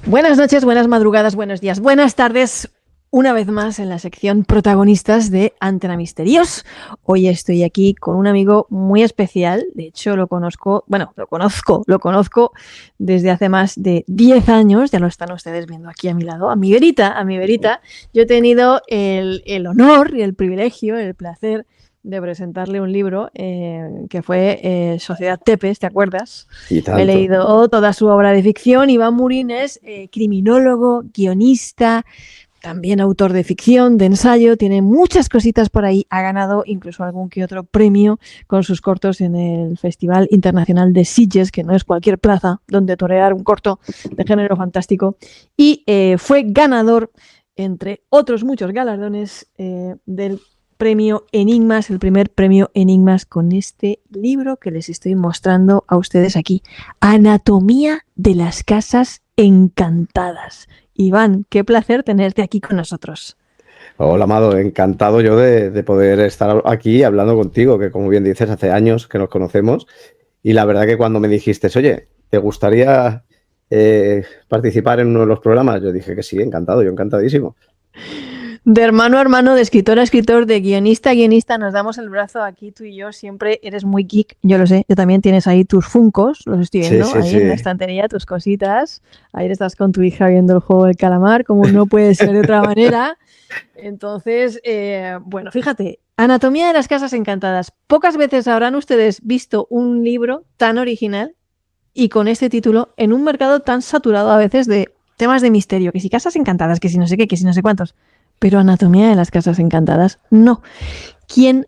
Buenas noches, buenas madrugadas, buenos días, buenas tardes. Una vez más en la sección protagonistas de Antena Misterios. Hoy estoy aquí con un amigo muy especial. De hecho, lo conozco desde hace más de 10 años. Ya lo están ustedes viendo aquí a mi lado. A mi verita. Yo he tenido el honor y el privilegio, el placer de presentarle un libro que fue Sociedad Tepes, ¿te acuerdas? Y Me he tanto. leído toda su obra de ficción. Iván Murín es criminólogo, guionista, también autor de ficción, de ensayo, tiene muchas cositas por ahí. Ha ganado incluso algún que otro premio con sus cortos en el Festival Internacional de Sitges, que no es cualquier plaza donde torear un corto de género fantástico. Y fue ganador, entre otros muchos galardones, del premio Enigmas, el primer premio Enigmas, con este libro que les estoy mostrando a ustedes aquí. Anatomía de las casas encantadas. Iván, qué placer tenerte aquí con nosotros. Hola, Amado, encantado yo de poder estar aquí hablando contigo, que como bien dices, hace años que nos conocemos. Y la verdad que cuando me dijiste, oye, ¿te gustaría participar en uno de los programas? Yo dije que sí, encantado, yo encantadísimo. De hermano a hermano, de escritor a escritor, de guionista a guionista, nos damos el brazo aquí tú y yo. Siempre eres muy geek, yo lo sé. Yo también tienes ahí tus funcos, los estoy Sí, viendo sí, ahí en la sí. estantería, tus cositas. Ayer estás con tu hija viendo el juego del calamar, como no puede ser de otra manera. Entonces, bueno, fíjate, Anatomía de las casas encantadas. Pocas veces habrán ustedes visto un libro tan original y con este título en un mercado tan saturado a veces de temas de misterio, que si casas encantadas, que si no sé qué, que si no sé cuántos. Pero Anatomía de las casas encantadas, no. ¿Quién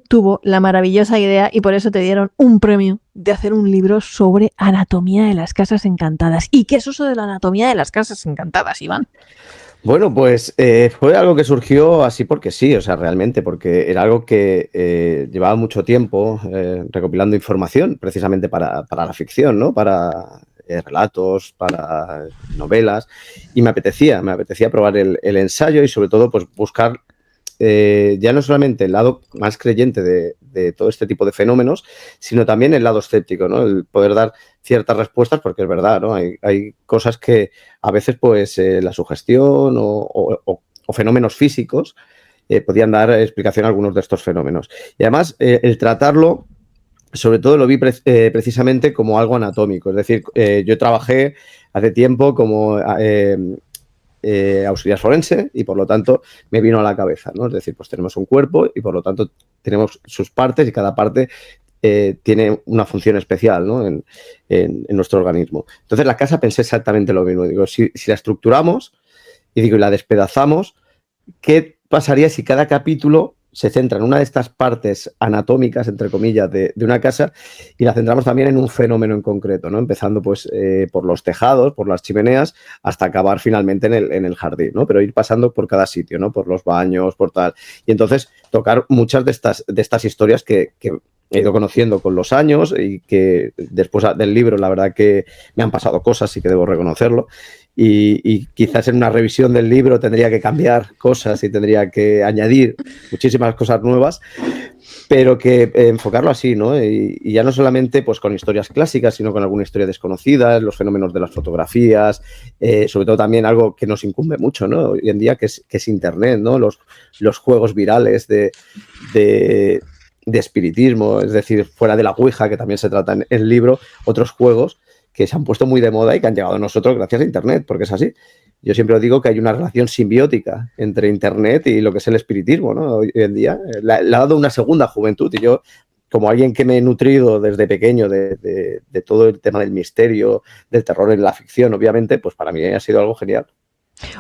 tuvo la maravillosa idea, y por eso te dieron un premio, de hacer un libro sobre anatomía de las casas encantadas? ¿Y qué es eso de la anatomía de las casas encantadas, Iván? Bueno, pues fue algo que surgió así porque sí, o sea, realmente, porque era algo que llevaba mucho tiempo recopilando información precisamente para la ficción, ¿no? Para relatos, para novelas, y me apetecía probar el ensayo y sobre todo pues buscar ya no solamente el lado más creyente de todo este tipo de fenómenos, sino también el lado escéptico, ¿no? El poder dar ciertas respuestas, porque es verdad, ¿no? Hay cosas que a veces, pues, la sugestión o fenómenos físicos podían dar explicación a algunos de estos fenómenos. Y además, el tratarlo, sobre todo lo vi precisamente como algo anatómico. Es decir, yo trabajé hace tiempo como auxiliar forense y por lo tanto me vino a la cabeza, ¿no? Es decir, pues tenemos un cuerpo y por lo tanto tenemos sus partes y cada parte tiene una función especial, ¿no? En nuestro organismo. Entonces la casa pensé exactamente lo mismo. Digo, si la estructuramos y digo, y la despedazamos, ¿qué pasaría si cada capítulo se centra en una de estas partes anatómicas, entre comillas, de una casa y la centramos también en un fenómeno en concreto, ¿no? Empezando pues por los tejados, por las chimeneas, hasta acabar finalmente en el jardín, ¿no? Pero ir pasando por cada sitio, ¿no? Por los baños, por tal. Y entonces tocar muchas de estas historias que he ido conociendo con los años y que después del libro la verdad que me han pasado cosas y que debo reconocerlo. Y quizás en una revisión del libro tendría que cambiar cosas y tendría que añadir muchísimas cosas nuevas, pero que enfocarlo así, ¿no? Y ya no solamente pues con historias clásicas, sino con alguna historia desconocida, los fenómenos de las fotografías, sobre todo también algo que nos incumbe mucho, ¿no? Hoy en día, que es Internet, ¿no? Los juegos virales de espiritismo, es decir, fuera de la Ouija, que también se trata en el libro, otros juegos que se han puesto muy de moda y que han llegado a nosotros gracias a Internet, porque es así. Yo siempre digo que hay una relación simbiótica entre Internet y lo que es el espiritismo, ¿no? Hoy en día le ha dado una segunda juventud y yo, como alguien que me he nutrido desde pequeño de todo el tema del misterio, del terror en la ficción, obviamente, pues para mí ha sido algo genial.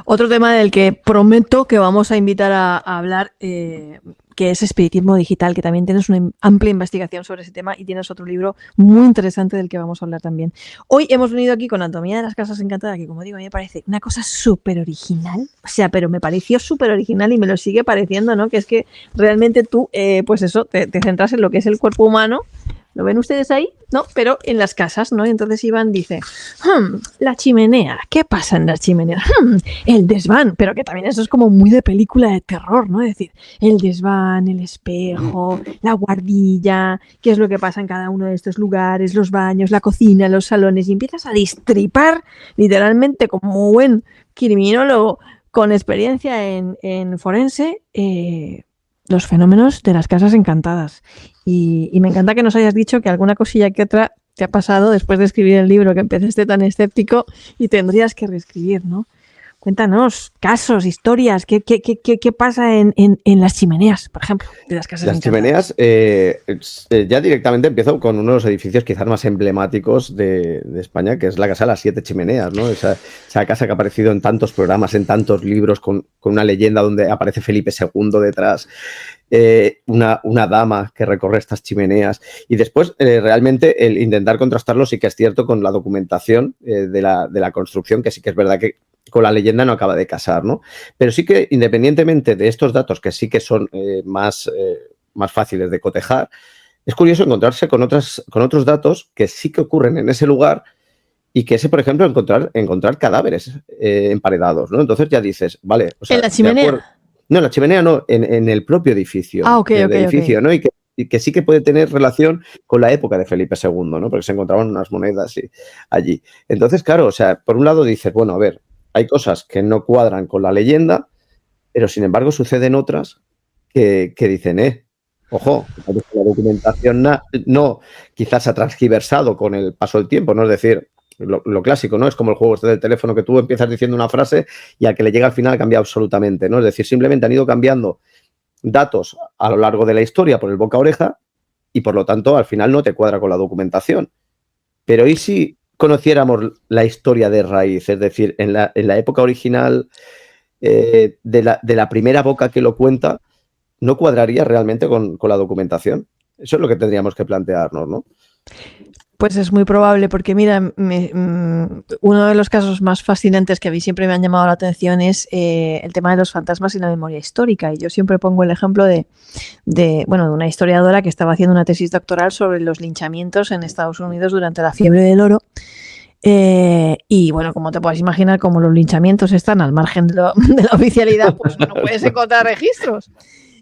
Otro tema del que prometo que vamos a invitar a hablar, que es espiritismo digital, que también tienes una amplia investigación sobre ese tema y tienes otro libro muy interesante del que vamos a hablar también. Hoy hemos venido aquí con Anatomía de las casas encantadas, que como digo, a mí me parece una cosa súper original, o sea, pero me pareció súper original y me lo sigue pareciendo, ¿no? Que es que realmente tú, pues eso, te centras en lo que es el cuerpo humano, ¿Lo ven ustedes ahí? No, pero en las casas, ¿no? Y entonces Iván dice, la chimenea, ¿qué pasa en las chimeneas? El desván, pero que también eso es como muy de película de terror, ¿no? Es decir, el desván, el espejo, la guardilla, qué es lo que pasa en cada uno de estos lugares, los baños, la cocina, los salones, y empiezas a destripar literalmente como buen criminólogo con experiencia en forense, los fenómenos de las casas encantadas. Y me encanta que nos hayas dicho que alguna cosilla que otra te ha pasado después de escribir el libro, que empezaste tan escéptico y tendrías que reescribir, ¿no? Cuéntanos casos, historias, qué pasa en las chimeneas, por ejemplo, de las casas Las encantadas. chimeneas, ya directamente empiezo con uno de los edificios quizás más emblemáticos de España, que es la Casa de las Siete Chimeneas, ¿no? Esa casa que ha aparecido en tantos programas, en tantos libros, con una leyenda donde aparece Felipe II detrás, una dama que recorre estas chimeneas. Y después, realmente, el intentar contrastarlo sí que es cierto con la documentación de la construcción, que sí que es verdad que con la leyenda no acaba de casar, ¿no? Pero sí que, independientemente de estos datos, que sí que son más fáciles de cotejar, es curioso encontrarse con otros datos que sí que ocurren en ese lugar y que ese, por ejemplo, encontrar cadáveres emparedados, ¿no? Entonces ya dices, vale, o ¿En sea, la de acuerdo. chimenea? No, en la chimenea no, en el propio edificio. Ah, ok, En el ok, edificio, ok. ¿no? Y que sí que puede tener relación con la época de Felipe II, ¿no? Porque se encontraban unas monedas allí. Entonces, claro, o sea, por un lado dices, bueno, a ver, hay cosas que no cuadran con la leyenda, pero sin embargo suceden otras que dicen, ojo, la documentación no quizás ha transgiversado con el paso del tiempo, ¿no? Es decir, lo clásico, ¿no? Es como el juego este del teléfono que tú empiezas diciendo una frase y al que le llega al final cambia absolutamente, ¿no? Es decir, simplemente han ido cambiando datos a lo largo de la historia por el boca a oreja y por lo tanto al final no te cuadra con la documentación. Pero ¿y si conociéramos la historia de raíz? Es decir, en la época original de la primera boca que lo cuenta, no cuadraría realmente con la documentación. Eso es lo que tendríamos que plantearnos, ¿no? Pues es muy probable, porque mira, uno de los casos más fascinantes que a mí siempre me han llamado la atención es el tema de los fantasmas y la memoria histórica. Y yo siempre pongo el ejemplo de una historiadora que estaba haciendo una tesis doctoral sobre los linchamientos en Estados Unidos durante la fiebre del oro. Y bueno, como te puedes imaginar, como los linchamientos están al margen de la oficialidad, pues no puedes encontrar registros.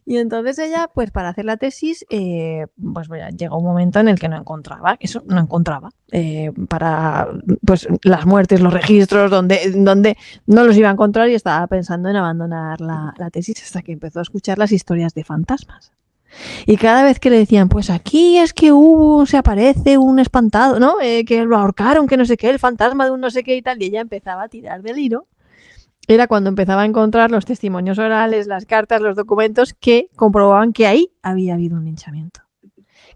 Y entonces ella, pues para hacer la tesis, pues llegó un momento en el que no encontraba para pues las muertes, los registros, donde no los iba a encontrar, y estaba pensando en abandonar la tesis hasta que empezó a escuchar las historias de fantasmas. Y cada vez que le decían, pues aquí es que se aparece un espantado, ¿no? Que lo ahorcaron, que no sé qué, el fantasma de un no sé qué y tal, y ella empezaba a tirar del hilo. Era cuando empezaba a encontrar los testimonios orales, las cartas, los documentos que comprobaban que ahí había habido un linchamiento.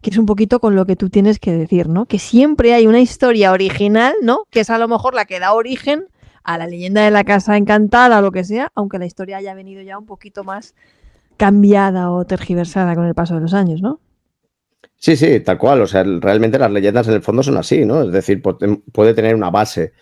Que es un poquito con lo que tú tienes que decir, ¿no? Que siempre hay una historia original, ¿no? Que es a lo mejor la que da origen a la leyenda de la casa encantada o lo que sea, aunque la historia haya venido ya un poquito más cambiada o tergiversada con el paso de los años, ¿no? Sí, sí, tal cual. O sea, realmente las leyendas en el fondo son así, ¿no? Es decir, puede tener una base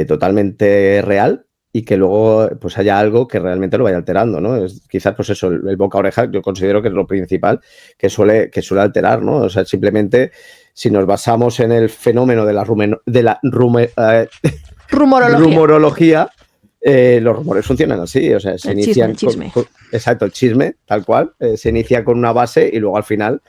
totalmente real y que luego pues haya algo que realmente lo vaya alterando, ¿no? Quizás, pues eso, el boca a oreja, yo considero que es lo principal que suele alterar, ¿no? O sea, simplemente si nos basamos en el fenómeno de la rumorología, los rumores funcionan así, o sea, se inician el chisme. exacto, el chisme, tal cual, se inicia con una base y luego al final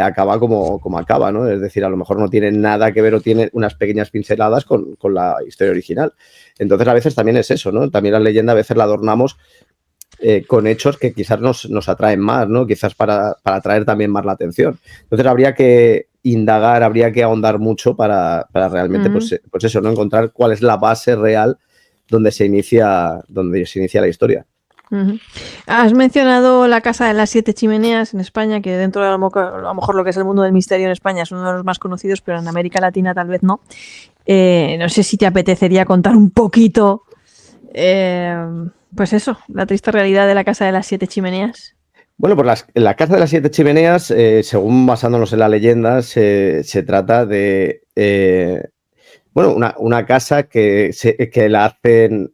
acaba como acaba, ¿no? Es decir, a lo mejor no tiene nada que ver o tiene unas pequeñas pinceladas con la historia original. Entonces, a veces también es eso, ¿no? También la leyenda a veces la adornamos con hechos que quizás nos atraen más, ¿no? Quizás para atraer también más la atención. Entonces, habría que indagar, habría que ahondar mucho para realmente, pues eso, ¿no? Encontrar cuál es la base real donde se inicia la historia. Has mencionado la Casa de las Siete Chimeneas en España, que dentro de a lo mejor lo que es el mundo del misterio en España es uno de los más conocidos, pero en América Latina tal vez no. No sé si te apetecería contar un poquito, pues eso, la triste realidad de la Casa de las Siete Chimeneas. Bueno, pues la Casa de las Siete Chimeneas, según basándonos en la leyenda, se trata de una casa que la hacen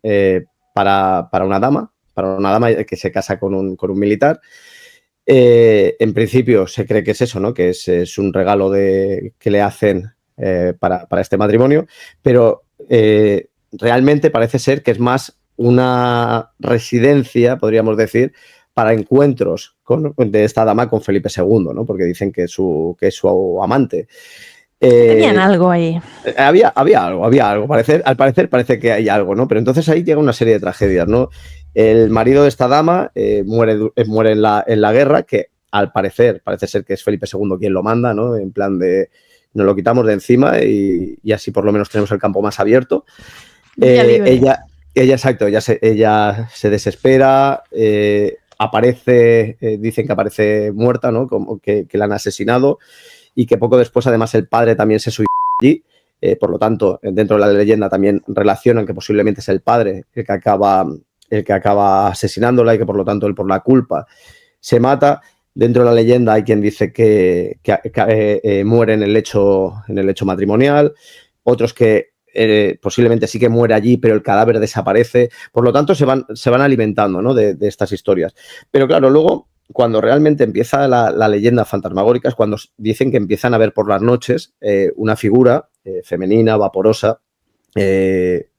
para una dama que se casa con un militar, En principio se cree que es eso, ¿no? Que es un regalo que le hacen para este matrimonio, pero realmente parece ser que es más una residencia, podríamos decir, para encuentros de esta dama con Felipe II, ¿no? Porque dicen que es su amante. Tenían algo ahí. Había algo. Al parecer parece que hay algo, ¿no? Pero entonces ahí llega una serie de tragedias, ¿no? El marido de esta dama muere en la guerra, que al parecer parece ser que es Felipe II quien lo manda, ¿no? En plan de nos lo quitamos de encima y así por lo menos tenemos el campo más abierto. Exacto, ella se desespera, aparece, dicen que aparece muerta, ¿no? Como que la han asesinado y que poco después además el padre también se suicidó allí. Por lo tanto, dentro de la leyenda también relacionan que posiblemente es el padre el que acaba asesinándola y que por lo tanto él por la culpa se mata. Dentro de la leyenda hay quien dice que muere en el lecho matrimonial, otros que posiblemente sí que muere allí, pero el cadáver desaparece. Por lo tanto, se van alimentando, ¿no? de estas historias. Pero claro, luego, cuando realmente empieza la leyenda fantasmagórica, es cuando dicen que empiezan a ver por las noches una figura femenina, vaporosa,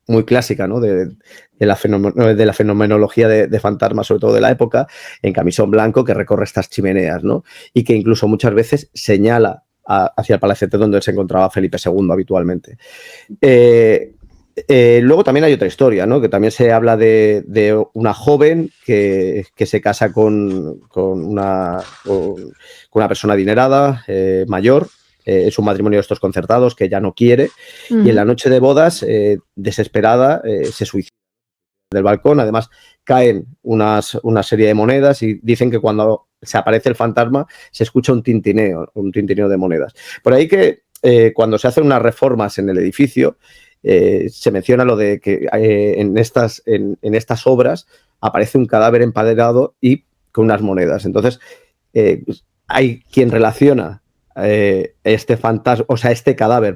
muy clásica, ¿no? de la fenomenología de fantasmas, sobre todo de la época, en camisón blanco, que recorre estas chimeneas, ¿no? Y que incluso muchas veces señala hacia el palacete donde se encontraba Felipe II habitualmente. Luego también hay otra historia, ¿no? Que también se habla de una joven que se casa con una persona adinerada, mayor. Es un matrimonio de estos concertados que ya no quiere. Y en la noche de bodas, desesperada, se suicida del balcón. Además, caen una serie de monedas y dicen que cuando se aparece el fantasma se escucha un tintineo de monedas. Por ahí que cuando se hacen unas reformas en el edificio, se menciona lo de que en estas obras aparece un cadáver empaderado y con unas monedas. Entonces, hay quien relaciona este cadáver,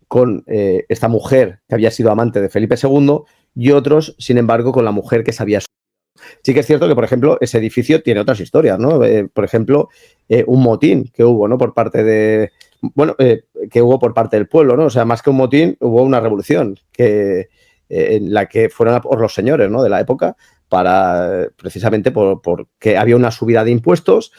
con esta mujer que había sido amante de Felipe II y otros, sin embargo, con la mujer que se había suicidado. Sí que es cierto que, por ejemplo, ese edificio tiene otras historias, ¿no? Por ejemplo, un motín que hubo, ¿no? Que hubo por parte del pueblo, ¿no? O sea, más que un motín, hubo una revolución en la que fueron por los señores, ¿no? De la época, precisamente porque había una subida de impuestos,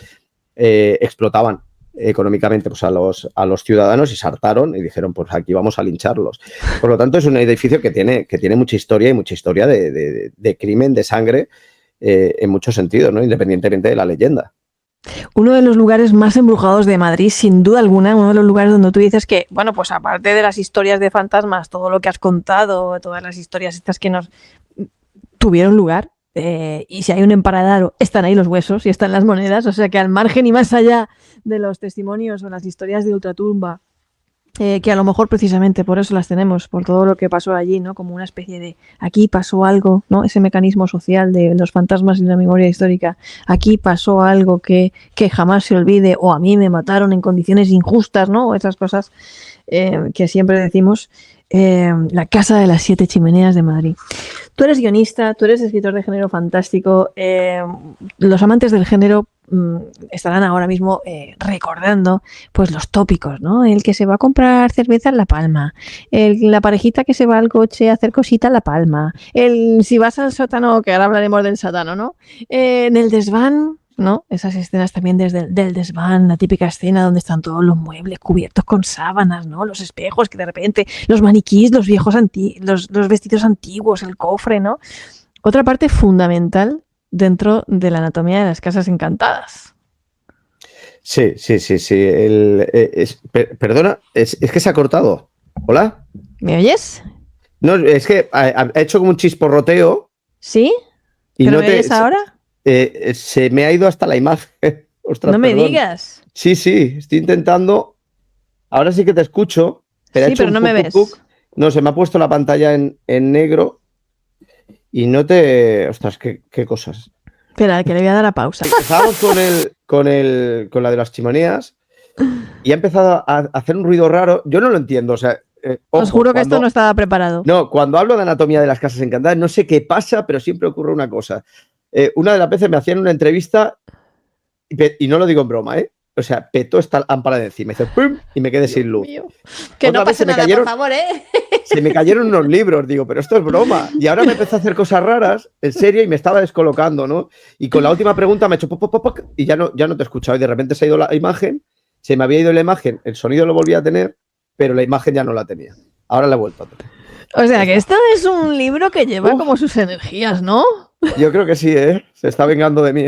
explotaban económicamente pues, a los ciudadanos y se hartaron y dijeron, pues aquí vamos a lincharlos. Por lo tanto, es un edificio que tiene mucha historia y mucha historia de crimen, de sangre, en muchos sentidos, ¿no? Independientemente de la leyenda. Uno de los lugares más embrujados de Madrid, sin duda alguna, uno de los lugares donde tú dices que, bueno, pues aparte de las historias de fantasmas, todo lo que has contado, todas las historias estas que nos tuvieron lugar, y si hay un emparedado, están ahí los huesos y están las monedas, o sea que al margen y más allá de los testimonios o las historias de ultratumba, que a lo mejor precisamente por eso las tenemos, por todo lo que pasó allí, ¿no? Como una especie de aquí pasó algo, ¿no? Ese mecanismo social de los fantasmas y la memoria histórica. Aquí pasó algo que jamás se olvide, o a mí me mataron en condiciones injustas, ¿no? O esas cosas que siempre decimos. La Casa de las Siete Chimeneas de Madrid. Tú eres guionista, tú eres escritor de género fantástico. Los amantes del género estarán ahora mismo recordando pues los tópicos, ¿no? El que se va a comprar cerveza en La Palma, la parejita que se va al coche a hacer cosita en La Palma, si vas al sótano, que ahora hablaremos del sótano, ¿no? En el desván, ¿no? Esas escenas también desde del desván, la típica escena donde están todos los muebles cubiertos con sábanas, ¿no? Los espejos que de repente, los maniquís, los viejos los vestidos antiguos, el cofre, ¿no? Otra parte fundamental dentro de la anatomía de las casas encantadas. Sí. Perdona, es que se ha cortado. ¿Hola? ¿Me oyes? No, es que ha hecho como un chisporroteo. ¿Sí? Y ¿Pero me oyes ahora? Se me ha ido hasta la imagen. Ostras, no me perdón. digas. Sí, estoy intentando. Ahora sí que te escucho. Pero no me ves. No, se me ha puesto la pantalla en negro y no te... Ostras, qué cosas. Espera, que le voy a dar a pausa. Empezamos con la de las chimeneas y ha empezado a hacer un ruido raro. Yo no lo entiendo, o sea... Os juro que esto no estaba preparado. No, cuando hablo de anatomía de las casas encantadas, no sé qué pasa, pero siempre ocurre una cosa. Una de las veces me hacían una entrevista Y no lo digo en broma, ¿eh? O sea, petó esta lámpara de encima, hizo ¡pum! Y me quedé sin luz. Mío. Que Otra no vez pase nada, por favor, ¿eh? Se me cayeron unos libros, digo, pero esto es broma. Y ahora me empezó a hacer cosas raras, en serio, y me estaba descolocando, ¿no? Y con la última pregunta me he hecho pop, pop, pop, y ya no te he escuchado. Y de repente se ha ido la imagen, se me había ido la imagen, el sonido lo volvía a tener, pero la imagen ya no la tenía. Ahora la he vuelto a tener. O sea, que esto es un libro que lleva como sus energías, ¿no? Yo creo que sí, ¿eh? Se está vengando de mí.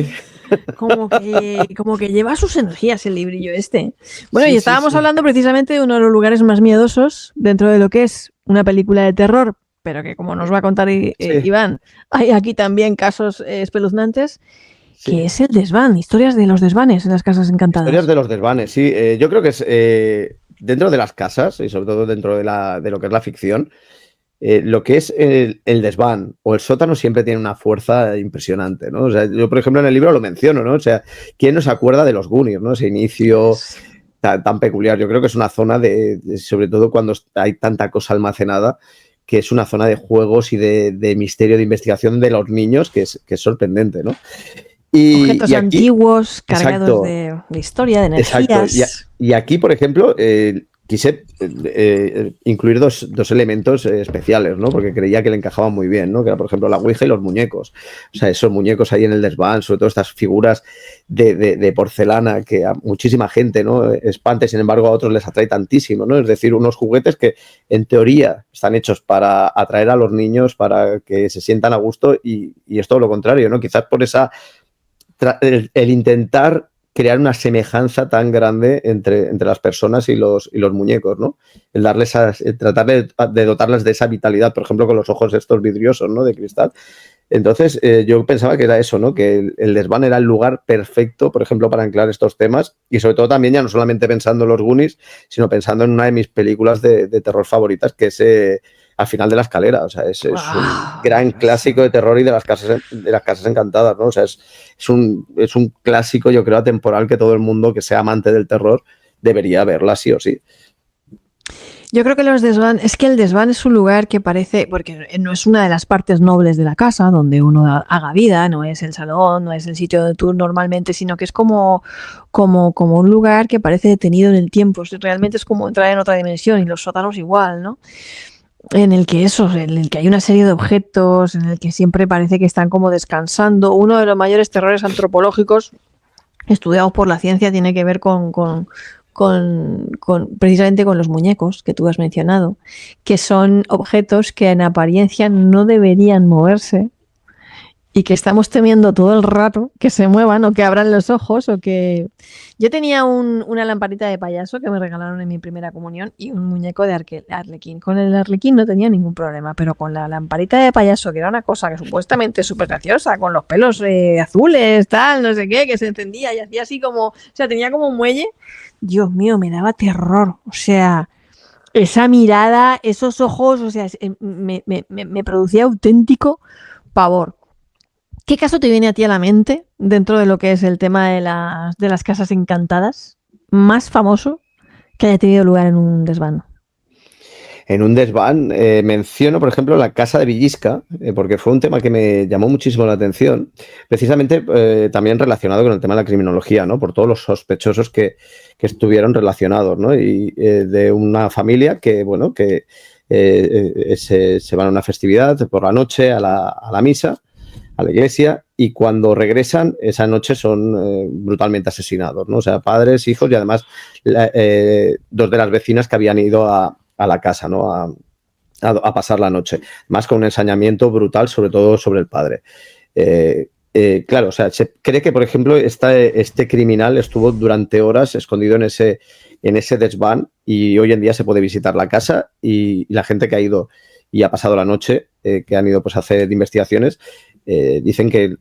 Como que lleva sus energías el librillo este. Bueno, Sí, y estábamos sí. hablando precisamente de uno de los lugares más miedosos dentro de lo que es una película de terror, pero que como nos va a contar Iván, hay aquí también casos espeluznantes, que es el desván, historias de los desvanes en las casas encantadas. Historias de los desvanes, sí. Yo creo que es dentro de las casas y sobre todo dentro de lo que es la ficción, lo que es el desván o el sótano siempre tiene una fuerza impresionante, ¿no? O sea, yo, por ejemplo, en el libro lo menciono, ¿no? O sea, ¿quién no se acuerda de los Goonies, ¿no? Ese inicio tan peculiar. Yo creo que es una zona sobre todo cuando hay tanta cosa almacenada, que es una zona de juegos y de misterio, de investigación de los niños, que es sorprendente, ¿no? Objetos antiguos, cargados de historia, de energías. Exacto. Y aquí, por ejemplo, quise incluir dos elementos especiales, ¿no? Porque creía que le encajaban muy bien, ¿no? Que era, por ejemplo, la ouija y los muñecos. O sea, esos muñecos ahí en el desván, sobre todo estas figuras de porcelana que a muchísima gente, ¿no? espanta, sin embargo, a otros les atrae tantísimo, ¿no? Es decir, unos juguetes que, en teoría, están hechos para atraer a los niños, para que se sientan a gusto, y es todo lo contrario, ¿no? Quizás por el intentar crear una semejanza tan grande entre las personas y los muñecos, ¿no? El tratar de dotarlas de esa vitalidad, por ejemplo, con los ojos estos vidriosos, ¿no? De cristal. Entonces, yo pensaba que era eso, ¿no? Que el desván era el lugar perfecto, por ejemplo, para anclar estos temas, y sobre todo también ya no solamente pensando en los Goonies, sino pensando en una de mis películas de terror favoritas, que es Al final de la escalera. O sea, es un gran clásico de terror y de las casas encantadas, ¿no? O sea, es un clásico, yo creo, atemporal, que todo el mundo que sea amante del terror debería verla sí o sí. Yo creo que el desván es un lugar que parece, porque no es una de las partes nobles de la casa donde uno haga vida, no es el salón, no es el sitio donde tú normalmente, sino que es como un lugar que parece detenido en el tiempo. Realmente es como entrar en otra dimensión, y los sótanos igual, ¿no? En el que hay una serie de objetos, en el que siempre parece que están como descansando. Uno de los mayores terrores antropológicos estudiados por la ciencia tiene que ver precisamente con los muñecos que tú has mencionado, que son objetos que en apariencia no deberían moverse y que estamos temiendo todo el rato que se muevan o que abran los ojos o que... Yo tenía una lamparita de payaso que me regalaron en mi primera comunión y un muñeco de arlequín. Con el arlequín no tenía ningún problema, pero con la lamparita de payaso, que era una cosa que supuestamente es súper graciosa, con los pelos azules, tal, no sé qué, que se encendía y hacía así como... O sea, tenía como un muelle. Dios mío, me daba terror. O sea, esa mirada, esos ojos, o sea, me producía auténtico pavor. ¿Qué caso te viene a ti a la mente dentro de lo que es el tema de las casas encantadas más famoso que haya tenido lugar en un desván? En un desván menciono, por ejemplo, la casa de Villisca, porque fue un tema que me llamó muchísimo la atención, precisamente también relacionado con el tema de la criminología, ¿no? Por todos los sospechosos que estuvieron relacionados, ¿no? Y de una familia que, bueno, que se van a una festividad por la noche a la misa, a la iglesia, y cuando regresan, esa noche son brutalmente asesinados, ¿no? O sea, padres, hijos y además dos de las vecinas que habían ido a la casa, ¿no? A pasar la noche, más con un ensañamiento brutal, sobre todo sobre el padre. Claro, o sea, se cree que, por ejemplo, este criminal estuvo durante horas escondido en ese desván, y hoy en día se puede visitar la casa, y la gente que ha ido y ha pasado la noche, que han ido pues a hacer investigaciones, dicen que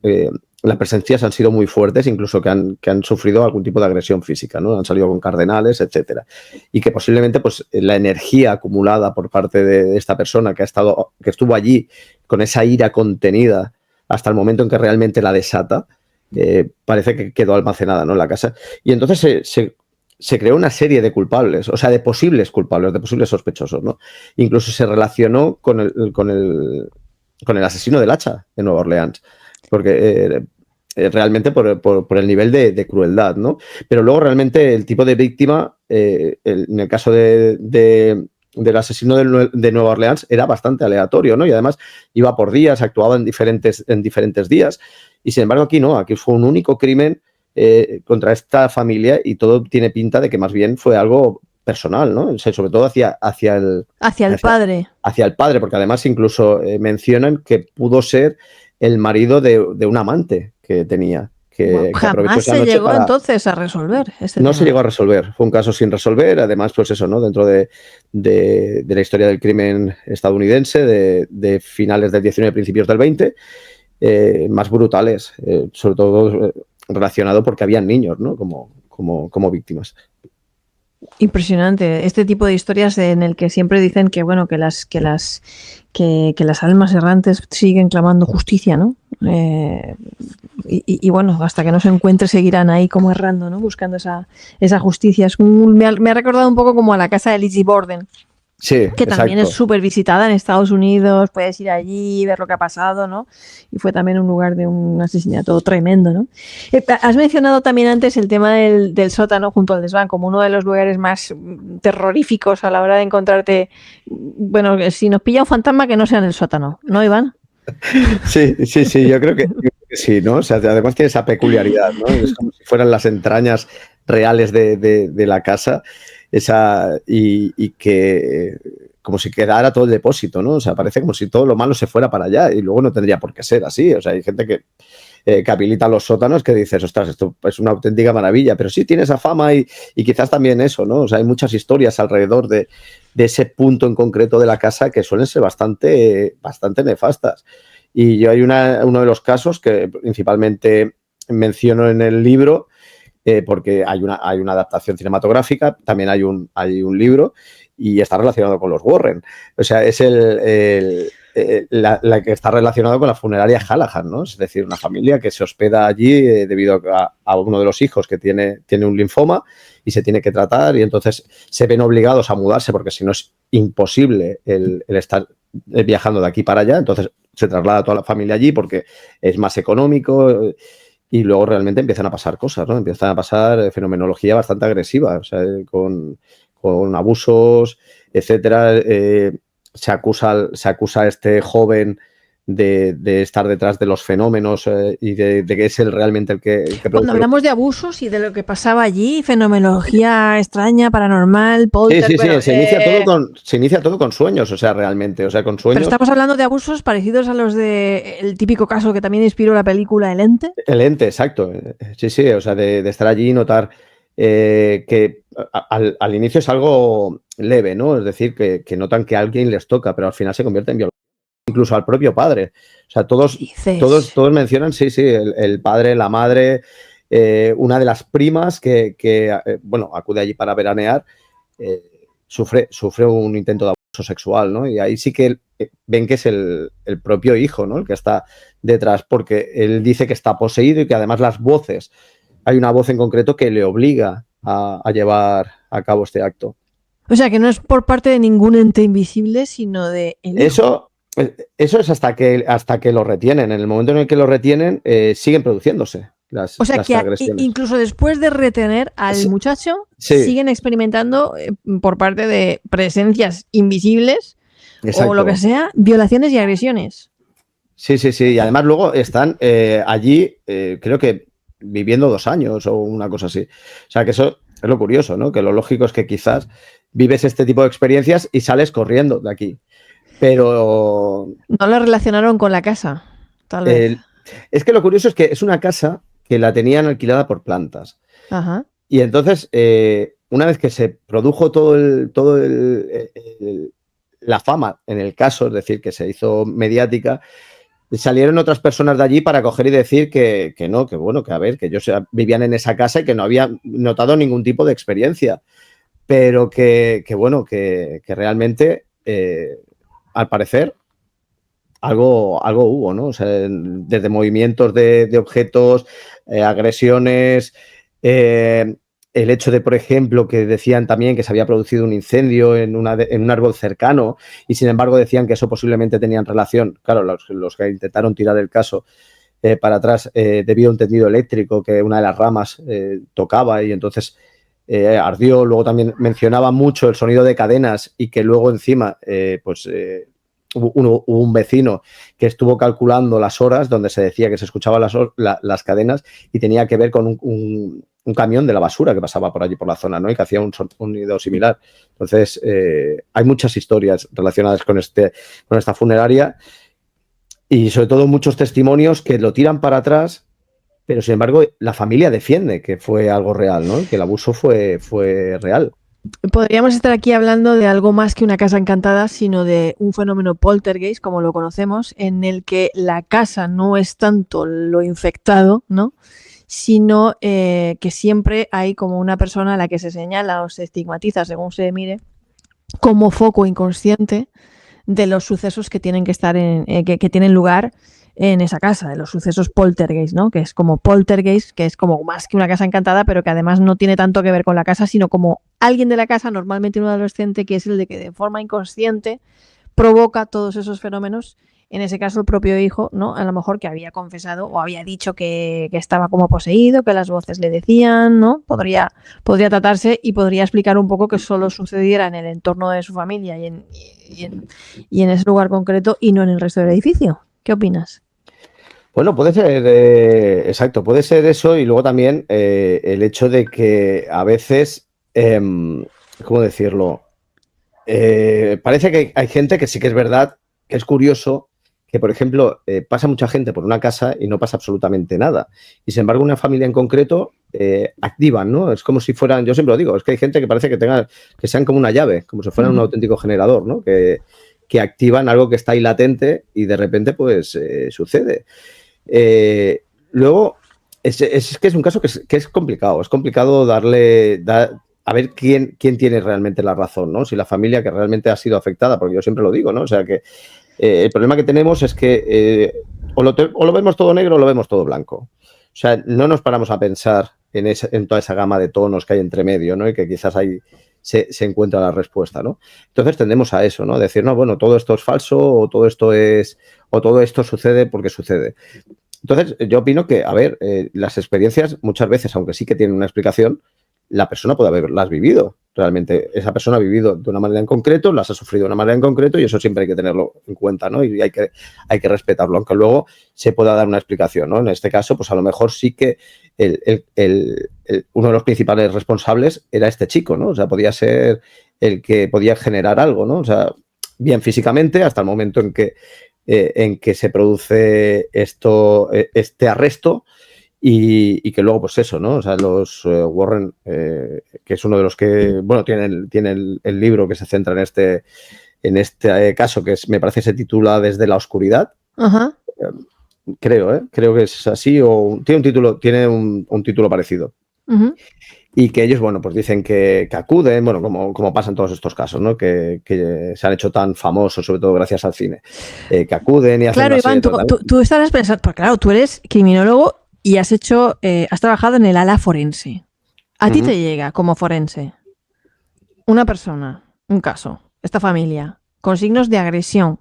las presencias han sido muy fuertes, incluso que han sufrido algún tipo de agresión física, ¿no? Han salido con cardenales, etcétera. Y que posiblemente pues, la energía acumulada por parte de esta persona que estuvo allí con esa ira contenida hasta el momento en que realmente la desata, parece que quedó almacenada, ¿no? En la casa. Y entonces se creó una serie de culpables, o sea, de posibles culpables, de posibles sospechosos, ¿no? Incluso se relacionó con el asesino del hacha de Nueva Orleans, porque realmente por el nivel de crueldad, ¿no? Pero luego realmente el tipo de víctima, en el caso del asesino de Nueva Orleans, era bastante aleatorio, ¿no? Y además iba por días, actuaba en diferentes días. Y sin embargo aquí no, aquí fue un único crimen contra esta familia y todo tiene pinta de que más bien fue algo personal, ¿no? O sea, sobre todo hacia el padre. Hacia el padre, porque además incluso mencionan que pudo ser el marido de un amante que tenía. Que jamás se llegó entonces a resolver este No tema. se llegó a resolver, fue un caso sin resolver, además pues eso, ¿no? Dentro de la historia del crimen estadounidense de finales del 19, principios del 20, más brutales, sobre todo relacionado porque habían niños, ¿no? Como víctimas. Impresionante este tipo de historias en el que siempre dicen que bueno que las almas errantes siguen clamando justicia, ¿no? Y bueno, hasta que no se encuentre seguirán ahí como errando, ¿no? Buscando esa justicia. Me ha recordado un poco como a la casa de Lizzie Borden. Sí, que también es súper visitada en Estados Unidos, puedes ir allí, ver lo que ha pasado, ¿no? Y fue también un lugar de un asesinato tremendo, ¿no? Has mencionado también antes el tema del sótano junto al desván como uno de los lugares más terroríficos a la hora de encontrarte, bueno, si nos pilla un fantasma que no sea en el sótano, ¿no, Iván? Sí, yo creo que sí, ¿no? O sea, además tiene esa peculiaridad, ¿no? Es como si fueran las entrañas reales de la casa, y que como si quedara todo el depósito, ¿no? O sea, parece como si todo lo malo se fuera para allá y luego no tendría por qué ser así. O sea, hay gente que habilita los sótanos que dices, ostras, esto es una auténtica maravilla, pero sí tiene esa fama y quizás también eso, ¿no? O sea, hay muchas historias alrededor de ese punto en concreto de la casa que suelen ser bastante nefastas. Y yo hay uno de los casos que principalmente menciono en el libro, porque hay una adaptación cinematográfica, también hay un libro y está relacionado con los Warren. O sea, es la que está relacionado con la funeraria Hallahan, ¿no? Es decir, una familia que se hospeda allí debido a uno de los hijos que tiene un linfoma y se tiene que tratar y entonces se ven obligados a mudarse porque si no es imposible el estar viajando de aquí para allá, entonces se traslada toda la familia allí porque es más económico y luego realmente empiezan a pasar cosas, ¿no? Empiezan a pasar fenomenología bastante agresiva, o sea, con abusos, etcétera. Se acusa a este joven de estar detrás de los fenómenos y de que es él realmente el que produce. Cuando hablamos de abusos y de lo que pasaba allí, fenomenología extraña, paranormal, polter... Sí, bueno, se inicia todo con sueños, o sea, realmente, o sea, con sueños. Pero estamos hablando de abusos parecidos a los del típico caso que también inspiró la película El Ente. El Ente, exacto. Sí, o sea, de estar allí y notar que al inicio es algo leve, ¿no? Es decir, que notan que a alguien les toca, pero al final se convierte en violación. Incluso al propio padre. O sea, todos mencionan, sí, el padre, la madre, una de las primas que bueno, acude allí para veranear, sufre un intento de abuso sexual, ¿no? Y ahí sí que ven que es el propio hijo, ¿no? El que está detrás, porque él dice que está poseído y que además las voces, hay una voz en concreto que le obliga a llevar a cabo este acto. O sea, que no es por parte de ningún ente invisible, sino de el hijo. Eso es hasta que lo retienen. En el momento en el que lo retienen, siguen produciéndose las agresiones. Incluso después de retener al muchacho, siguen experimentando por parte de presencias invisibles, exacto, o lo que sea, violaciones y agresiones. Sí. Y además luego están allí, creo que viviendo 2 años o una cosa así. O sea, que eso es lo curioso, ¿no? Que lo lógico es que quizás vives este tipo de experiencias y sales corriendo de aquí. Pero... No lo relacionaron con la casa, tal vez. Es que lo curioso es que es una casa que la tenían alquilada por plantas. Ajá. Y entonces, una vez que se produjo la fama en el caso, es decir, que se hizo mediática, salieron otras personas de allí para coger y decir que no, que bueno, que a ver, que ellos vivían en esa casa y que no habían notado ningún tipo de experiencia. Pero que bueno, que realmente... al parecer, algo hubo, ¿no? O sea, desde movimientos de objetos, agresiones, el hecho de, por ejemplo, que decían también que se había producido un incendio en un árbol cercano y, sin embargo, decían que eso posiblemente tenían relación. Claro, los que intentaron tirar el caso para atrás debido a un tendido eléctrico que una de las ramas tocaba y entonces ardió. Luego también mencionaba mucho el sonido de cadenas y que luego encima hubo un vecino que estuvo calculando las horas donde se decía que se escuchaban las cadenas y tenía que ver con un camión de la basura que pasaba por allí por la zona, ¿no? Y que hacía un sonido similar. Entonces, hay muchas historias relacionadas con esta funeraria y sobre todo muchos testimonios que lo tiran para atrás, pero sin embargo la familia defiende que fue algo real, ¿no? Que el abuso fue real. Podríamos estar aquí hablando de algo más que una casa encantada, sino de un fenómeno poltergeist, como lo conocemos, en el que la casa no es tanto lo infectado, ¿no? Sino que siempre hay como una persona a la que se señala o se estigmatiza, según se mire, como foco inconsciente de los sucesos que tienen que estar que tienen lugar en esa casa, de los sucesos poltergeist, ¿no? Que es como poltergeist, que es como más que una casa encantada, pero que además no tiene tanto que ver con la casa, sino como alguien de la casa, normalmente un adolescente, que es el de que de forma inconsciente provoca todos esos fenómenos. En ese caso el propio hijo, ¿no? A lo mejor que había confesado o había dicho que estaba como poseído, que las voces le decían, ¿no? Podría tratarse y podría explicar un poco que solo sucediera en el entorno de su familia y en ese lugar concreto y no en el resto del edificio. ¿Qué opinas? Bueno, puede ser, exacto, puede ser eso y luego también el hecho de que a veces, ¿cómo decirlo? Parece que hay gente que sí que es verdad, que es curioso, que por ejemplo pasa mucha gente por una casa y no pasa absolutamente nada. Y sin embargo una familia en concreto activan, ¿no? Es como si fueran, yo siempre lo digo, es que hay gente que parece que sean como una llave, como si fueran un auténtico generador, ¿no? Que activan algo que está ahí latente y de repente pues sucede. Luego, es que es un caso que es complicado a ver quién tiene realmente la razón, ¿no? Si la familia que realmente ha sido afectada, porque yo siempre lo digo, ¿no? O sea que el problema que tenemos es que o lo vemos todo negro o lo vemos todo blanco. O sea, no nos paramos a pensar en toda esa gama de tonos que hay entre medio, ¿no? Y que quizás ahí se encuentra la respuesta, ¿no? Entonces tendemos a eso, ¿no? Decir, no, bueno, todo esto es falso o todo esto sucede porque sucede. Entonces, yo opino que, a ver, las experiencias muchas veces, aunque sí que tienen una explicación, la persona puede haberlas vivido. Realmente, esa persona ha vivido de una manera en concreto, las ha sufrido de una manera en concreto y eso siempre hay que tenerlo en cuenta, ¿no? Y hay que respetarlo, aunque luego se pueda dar una explicación, ¿no? En este caso, pues a lo mejor sí que uno de los principales responsables era este chico, ¿no? O sea, podía ser el que podía generar algo, ¿no? O sea, bien físicamente hasta el momento en que se produce este arresto y que luego, pues eso, ¿no? O sea, los Warren, que es uno de los que, bueno, tiene el libro que se centra en este caso, me parece se titula Desde la oscuridad. Ajá. Creo que es así, o tiene un título parecido. Uh-huh. Y que ellos, bueno, pues dicen que acuden, bueno, como pasa en todos estos casos, ¿no? Que se han hecho tan famosos, sobre todo gracias al cine, que acuden y hacen claro, una serie Iván, tú estarás pensando, porque claro, tú eres criminólogo y has trabajado en el ala forense. A ti te llega como forense una persona, un caso, esta familia, con signos de agresión,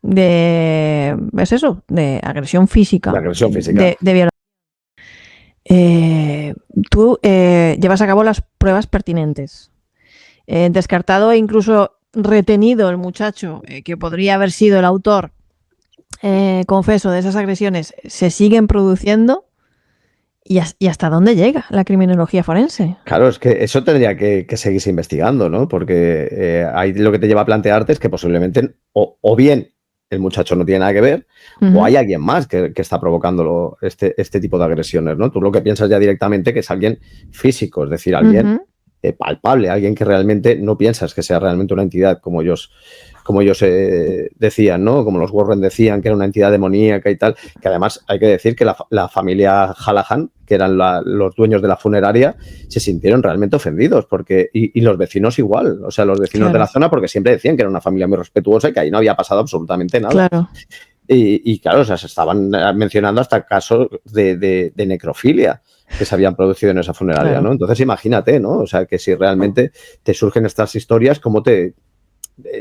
¿es eso? De agresión física. De agresión física. De violación. Tú llevas a cabo las pruebas pertinentes. Descartado e incluso retenido el muchacho que podría haber sido el autor, confeso, de esas agresiones, se siguen produciendo. ¿Y hasta dónde llega la criminología forense? Claro, es que eso tendría que seguirse investigando, ¿no? Porque ahí lo que te lleva a plantearte es que posiblemente o bien el muchacho no tiene nada que ver, o hay alguien más que está provocando este tipo de agresiones, ¿no? Tú lo que piensas ya directamente que es alguien físico, es decir, alguien palpable, alguien que realmente no piensas que sea realmente una entidad como ellos decían, ¿no? Como los Warren decían que era una entidad demoníaca y tal, que además hay que decir que la familia Hallahan, que eran los dueños de la funeraria, se sintieron realmente ofendidos y los vecinos igual, o sea, los vecinos de la zona, porque siempre decían que era una familia muy respetuosa y que ahí no había pasado absolutamente nada. Claro. Y claro, o sea, se estaban mencionando hasta casos de necrofilia que se habían producido en esa funeraria, claro, ¿no? Entonces imagínate, ¿no? O sea, que si realmente te surgen estas historias, cómo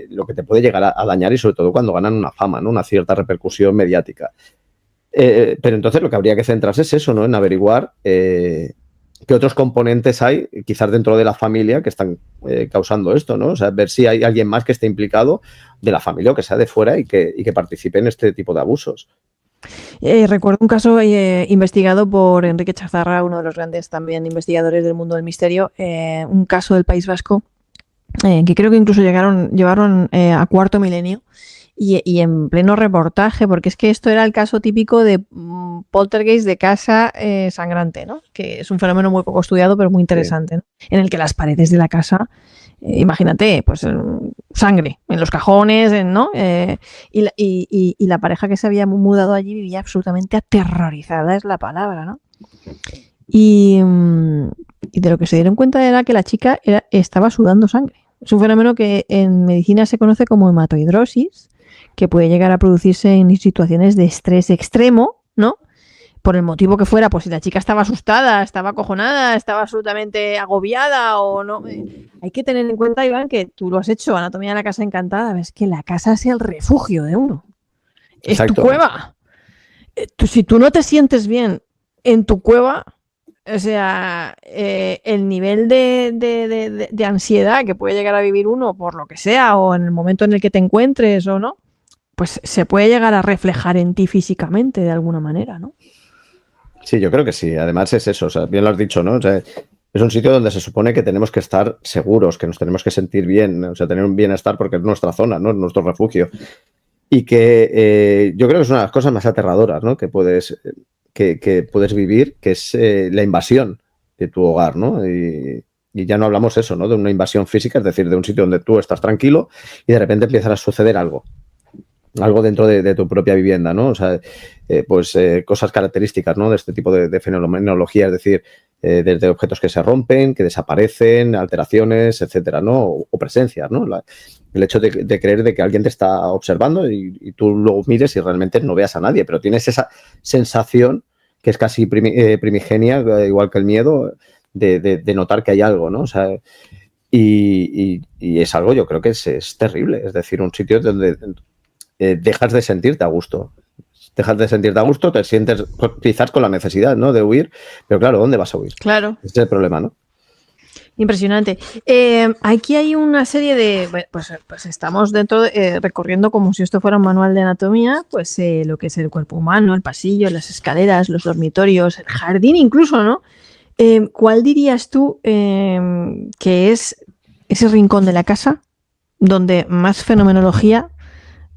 lo que te puede llegar a dañar y sobre todo cuando ganan una fama, ¿no? Una cierta repercusión mediática. Pero entonces lo que habría que centrarse es eso, ¿no? En averiguar qué otros componentes hay, quizás dentro de la familia, que están causando esto, ¿no? O sea, ver si hay alguien más que esté implicado de la familia o que sea de fuera y que participe en este tipo de abusos. Recuerdo un caso investigado por Enrique Chazarra, uno de los grandes también investigadores del mundo del misterio, un caso del País Vasco, que creo que incluso llevaron a cuarto milenio, y en pleno reportaje, porque es que esto era el caso típico de poltergeist de casa sangrante, ¿no? Que es un fenómeno muy poco estudiado, pero muy interesante, ¿no? En el que las paredes de la casa, imagínate, pues sangre en los cajones, ¿no? Y la pareja que se había mudado allí vivía absolutamente aterrorizada, es la palabra, ¿no? Y de lo que se dieron cuenta era que la chica estaba sudando sangre. Es un fenómeno que en medicina se conoce como hematohidrosis, que puede llegar a producirse en situaciones de estrés extremo, ¿no? Por el motivo que fuera, pues si la chica estaba asustada, estaba acojonada, estaba absolutamente agobiada o no. Hay que tener en cuenta, Iván, que tú lo has hecho, Anatomía de la Casa Encantada, ves que la casa es el refugio de uno. Exacto. Es tu cueva. Si tú no te sientes bien en tu cueva, o sea, el nivel de ansiedad que puede llegar a vivir uno por lo que sea, o en el momento en el que te encuentres o no, pues se puede llegar a reflejar en ti físicamente de alguna manera, ¿no? Sí, yo creo que sí. Además es eso, o sea, bien lo has dicho, ¿no? O sea, es un sitio donde se supone que tenemos que estar seguros, que nos tenemos que sentir bien, o sea, tener un bienestar porque es nuestra zona, ¿no? Es nuestro refugio. Y que yo creo que es una de las cosas más aterradoras, ¿no? Que puedes vivir, que es la invasión de tu hogar, ¿no? Y ya no hablamos eso, ¿no? De una invasión física, es decir, de un sitio donde tú estás tranquilo y de repente empieza a suceder algo dentro de tu propia vivienda, ¿no? O sea, cosas características, ¿no? De este tipo de fenomenología, es decir, desde objetos que se rompen, que desaparecen, alteraciones, etcétera, ¿no? O presencias, ¿no? El hecho de creer de que alguien te está observando y tú luego mires y realmente no veas a nadie, pero tienes esa sensación que es casi primigenia, igual que el miedo, de notar que hay algo, ¿no? O sea, y es algo, yo creo que es terrible, es decir, un sitio donde dejas de sentirte a gusto. Dejas de sentirte a gusto, te sientes quizás con la necesidad, ¿no? De huir, pero claro, ¿dónde vas a huir? Claro. Ese es el problema, ¿no? Impresionante. Aquí hay una serie de, pues estamos recorriendo como si esto fuera un manual de anatomía, pues lo que es el cuerpo humano, el pasillo, las escaleras, los dormitorios, el jardín incluso, ¿no? ¿Cuál dirías tú que es ese rincón de la casa donde más fenomenología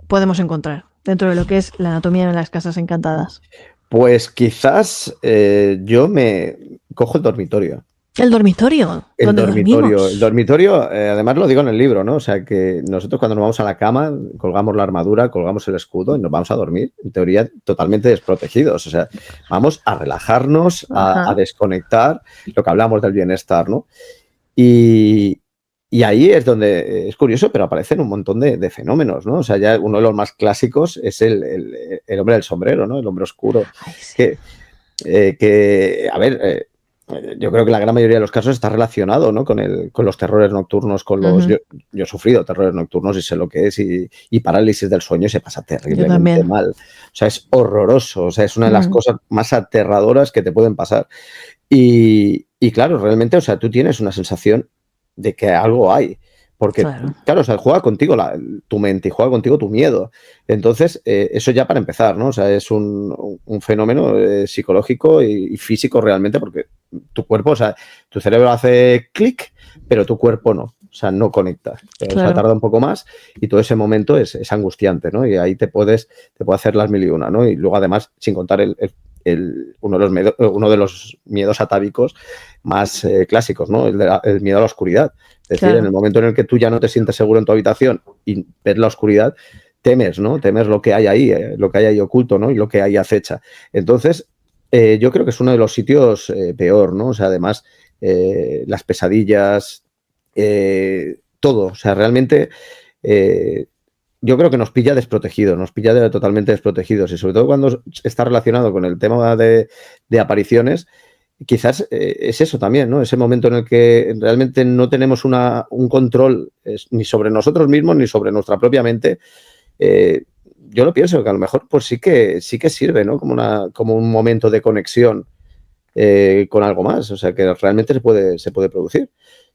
podemos encontrar dentro de lo que es la anatomía de las casas encantadas? Pues quizás yo me cojo el dormitorio. El dormitorio, donde dormimos. El dormitorio, además lo digo en el libro, ¿no? O sea que nosotros cuando nos vamos a la cama, colgamos la armadura, colgamos el escudo y nos vamos a dormir, en teoría totalmente desprotegidos. O sea, vamos a relajarnos, a desconectar, lo que hablamos del bienestar, ¿no? Y ahí es donde es curioso, pero aparecen un montón de fenómenos, ¿no? O sea, ya uno de los más clásicos es el hombre del sombrero, ¿no? El hombre oscuro. Ay, sí. A ver, yo creo que la gran mayoría de los casos está relacionado, ¿no? Con los terrores nocturnos, con los... Yo he sufrido terrores nocturnos y sé lo que es, y parálisis del sueño, y se pasa terriblemente mal. O sea, es horroroso, o sea, es una de las cosas más aterradoras que te pueden pasar. Y claro, realmente, o sea, tú tienes una sensación de que algo hay. Porque, claro, o sea, juega contigo tu mente y juega contigo tu miedo. Entonces, eso ya para empezar, ¿no? O sea, es un fenómeno psicológico y físico realmente, porque tu cuerpo, o sea, tu cerebro hace clic, pero tu cuerpo no. O sea, no conecta. Claro. O sea, tarda un poco más y todo ese momento es angustiante, ¿no? Y ahí te puede hacer las mil y una, ¿no? Y luego, además, sin contar uno de los miedos atávicos más clásicos, ¿no? El miedo a la oscuridad. Es decir, en el momento en el que tú ya no te sientes seguro en tu habitación y ves la oscuridad, temes, ¿no? Temes lo que hay ahí oculto, ¿no? Y lo que hay acecha. Entonces, yo creo que es uno de los sitios peor, ¿no? O sea, además, las pesadillas, todo. O sea, realmente yo creo que nos pilla desprotegidos, nos pilla totalmente desprotegidos, y sobre todo cuando está relacionado con el tema de apariciones. Quizás es eso también, ¿no? Ese momento en el que realmente no tenemos un control ni sobre nosotros mismos ni sobre nuestra propia mente. yo lo pienso, que a lo mejor pues sí que sirve, ¿no? Como un momento de conexión con algo más, o sea, que realmente se puede producir.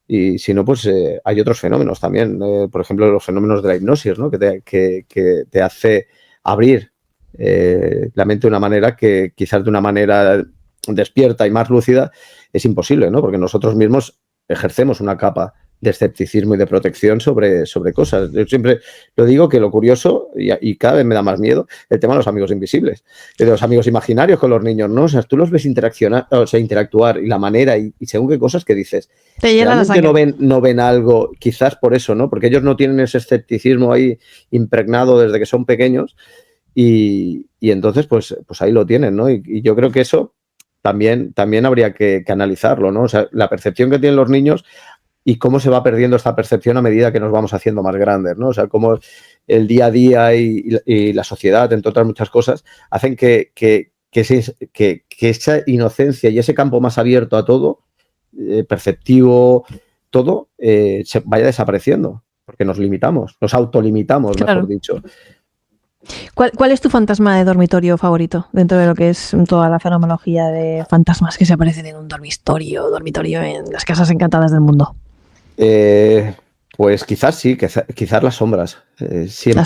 Y si no, pues hay otros fenómenos también, por ejemplo, los fenómenos de la hipnosis, ¿no? Que te hace abrir la mente de una manera que quizás de una manera despierta y más lúcida es imposible, ¿no? Porque nosotros mismos ejercemos una capa de escepticismo y de protección sobre cosas. Yo siempre lo digo, que lo curioso, y cada vez me da más miedo, el tema de los amigos invisibles, de los amigos imaginarios con los niños, ¿no? O sea, tú los ves interactuar y la manera y según qué cosas que dices. Te llena la sangre. No ven algo, quizás por eso, ¿no? Porque ellos no tienen ese escepticismo ahí impregnado desde que son pequeños y entonces pues ahí lo tienen, ¿no? Y yo creo que eso también habría que analizarlo, ¿no? O sea, la percepción que tienen los niños y cómo se va perdiendo esta percepción a medida que nos vamos haciendo más grandes, ¿no? O sea, cómo el día a día y la sociedad, entre otras muchas cosas, hacen que esa inocencia y ese campo más abierto a todo, perceptivo, todo, se vaya desapareciendo, porque nos limitamos, nos autolimitamos, claro. mejor dicho. ¿Cuál es tu fantasma de dormitorio favorito dentro de lo que es toda la fenomenología de fantasmas que se aparecen en un dormitorio en las casas encantadas del mundo? Pues quizás sí, quizás las sombras. Siempre.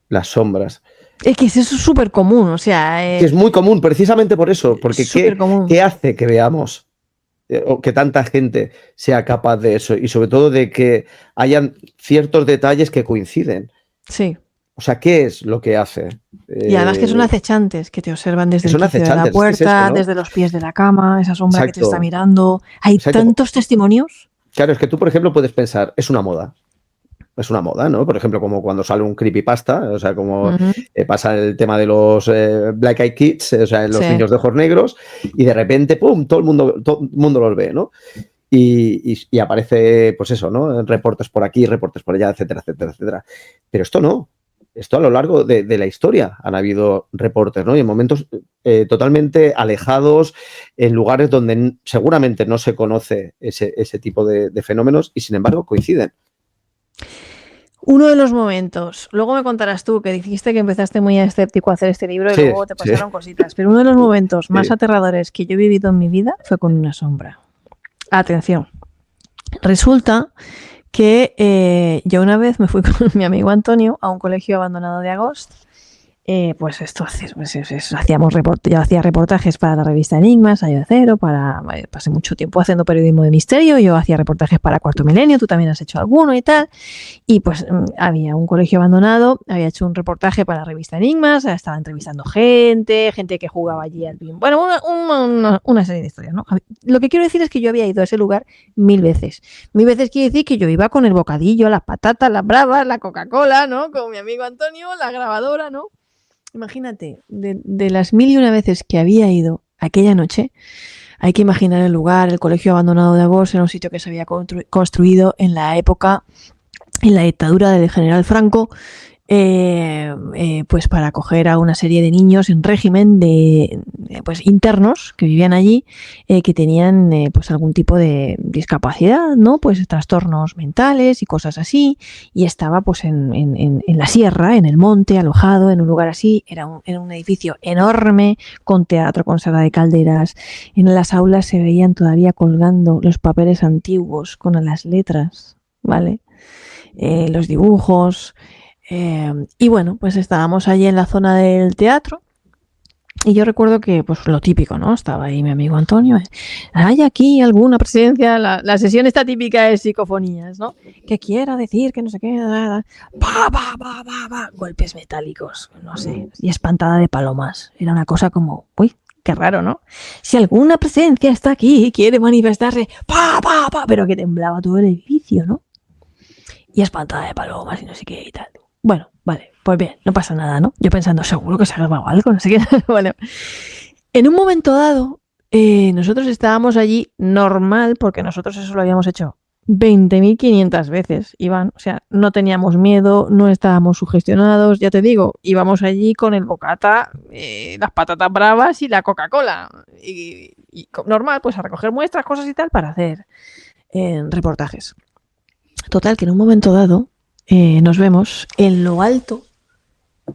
Las sombras. Es que eso es súper común, o sea... Es muy común, precisamente por eso, porque ¿qué hace que veamos o que tanta gente sea capaz de eso? Y sobre todo de que hayan ciertos detalles que coinciden. Sí. O sea, ¿qué es lo que hace? Y además que son acechantes, que te observan desde el quicio de la puerta, ¿no? Desde los pies de la cama, esa sombra que te está mirando. Hay tantos testimonios. Claro, es que tú, por ejemplo, puedes pensar, es una moda. Es una moda, ¿no? Por ejemplo, como cuando sale un creepypasta, o sea, como pasa el tema de los Black Eyed Kids, o sea, los niños de ojos negros, y de repente, ¡pum!, todo el mundo los ve, ¿no? Y aparece, pues eso, ¿no? Reportes por aquí, reportes por allá, etcétera, etcétera, etcétera. Pero esto no. Esto a lo largo de la historia han habido reportes, ¿no? Y en momentos totalmente alejados, en lugares donde seguramente no se conoce ese tipo de fenómenos y, sin embargo, coinciden. Uno de los momentos, luego me contarás tú, que dijiste que empezaste muy escéptico a hacer este libro y luego te pasaron cositas, pero uno de los momentos más aterradores que yo he vivido en mi vida fue con una sombra. Atención, resulta que yo una vez me fui con mi amigo Antonio a un colegio abandonado de Agost. Pues esto, yo hacía reportajes para la revista Enigmas, Año Cero, pasé mucho tiempo haciendo periodismo de misterio, yo hacía reportajes para Cuarto Milenio, tú también has hecho alguno y tal, y pues había un colegio abandonado, había hecho un reportaje para la revista Enigmas, estaba entrevistando gente que jugaba allí al ping, bueno, una serie de historias, ¿no? Lo que quiero decir es que yo había ido a ese lugar 1000 veces. 1000 veces quiere decir que yo iba con el bocadillo, las patatas, las bravas, la Coca-Cola, ¿no? Con mi amigo Antonio, la grabadora, ¿no? Imagínate, de las 1001 veces que había ido aquella noche, hay que imaginar el lugar, el colegio abandonado de Agost, era un sitio que se había construido en la época, en la dictadura del general Franco, pues para acoger a una serie de niños en régimen pues internos que vivían allí, que tenían pues algún tipo de discapacidad, ¿no? Pues trastornos mentales y cosas así, y estaba pues en la sierra, en el monte, alojado en un lugar así. Era un edificio enorme, con teatro, con sala de calderas. En las aulas se veían todavía colgando los papeles antiguos con las letras, ¿vale? Los dibujos. Y bueno, pues estábamos allí en la zona del teatro y yo recuerdo que, pues lo típico, ¿no? Estaba ahí mi amigo Antonio. ¿Hay aquí alguna presencia? La sesión esta típica de psicofonías, ¿no? Que quiera decir que no sé qué. Golpes metálicos, no sé. Y espantada de palomas. Era una cosa como, uy, qué raro, ¿no? Si alguna presencia está aquí y quiere manifestarse, pero que temblaba todo el edificio, ¿no? Y espantada de palomas y no sé qué y tal. Bueno, vale, pues bien, no pasa nada, ¿no? Yo pensando, seguro que se ha grabado algo, no sé qué. Bueno, en un momento dado, nosotros estábamos allí normal, porque nosotros eso lo habíamos hecho 20.500 veces, Iván. O sea, no teníamos miedo, no estábamos sugestionados, ya te digo, íbamos allí con el bocata, las patatas bravas y la Coca-Cola. Y normal, pues a recoger muestras, cosas y tal, para hacer reportajes. Total, que en un momento dado nos vemos en lo alto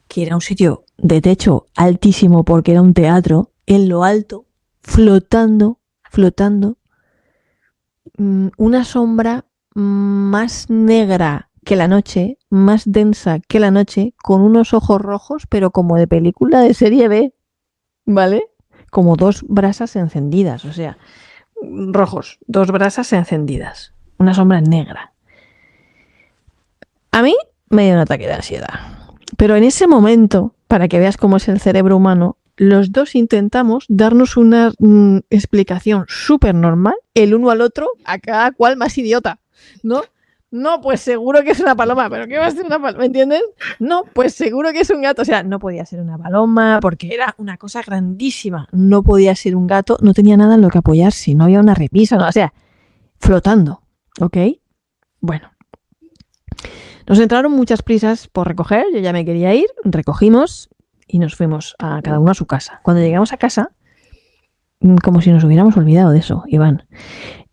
que era un sitio de techo altísimo porque era un teatro, en lo alto, flotando, una sombra más negra que la noche, más densa que la noche, con unos ojos rojos, pero como de película de serie B, ¿vale? Como dos brasas encendidas, o sea, rojos, dos brasas encendidas, una sombra negra. A mí me dio un ataque de ansiedad. Pero en ese momento, para que veas cómo es el cerebro humano, los dos intentamos darnos una explicación súper normal, el uno al otro, a cada cual más idiota, ¿no? No, pues seguro que es una paloma, pero ¿qué va a ser una paloma? ¿Me entiendes? No, pues seguro que es un gato. O sea, no podía ser una paloma porque era una cosa grandísima. No podía ser un gato, no tenía nada en lo que apoyarse, no había una repisa, no, o sea, flotando, ¿ok? Bueno, nos entraron muchas prisas por recoger, yo ya me quería ir, recogimos y nos fuimos a cada uno a su casa. Cuando llegamos a casa, como si nos hubiéramos olvidado de eso, Iván.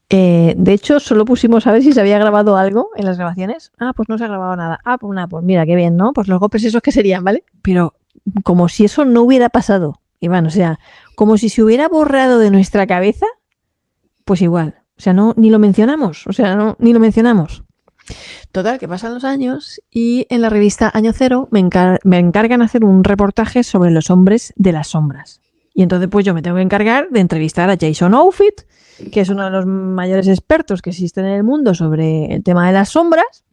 De hecho, solo pusimos a ver si se había grabado algo en las grabaciones. Ah, pues no se ha grabado nada. Ah, pues nada, pues mira, qué bien, ¿no? Pues los golpes esos que serían, ¿vale? Pero como si eso no hubiera pasado, Iván, o sea, como si se hubiera borrado de nuestra cabeza, pues igual. O sea, no, ni lo mencionamos, o sea, no, ni lo mencionamos. Total, que pasan los años y en la revista Año Cero me encargan hacer un reportaje sobre los hombres de las sombras. Y entonces pues yo me tengo que encargar de entrevistar a Jason Offitt, que es uno de los mayores expertos que existen en el mundo sobre el tema de las sombras.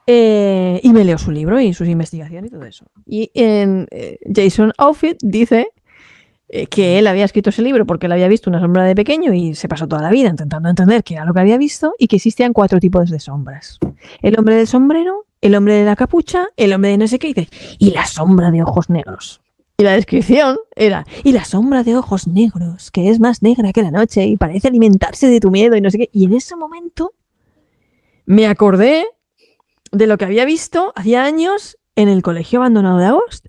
Y me leo su libro y sus investigaciones y todo eso. Y Jason Offitt dice que él había escrito ese libro porque él había visto una sombra de pequeño y se pasó toda la vida intentando entender qué era lo que había visto y que existían 4 tipos de sombras. El hombre del sombrero, el hombre de la capucha, el hombre de no sé qué y la sombra de ojos negros. Y la descripción era, y la sombra de ojos negros, que es más negra que la noche y parece alimentarse de tu miedo y no sé qué. Y en ese momento me acordé de lo que había visto hacía años en el colegio abandonado de Agost.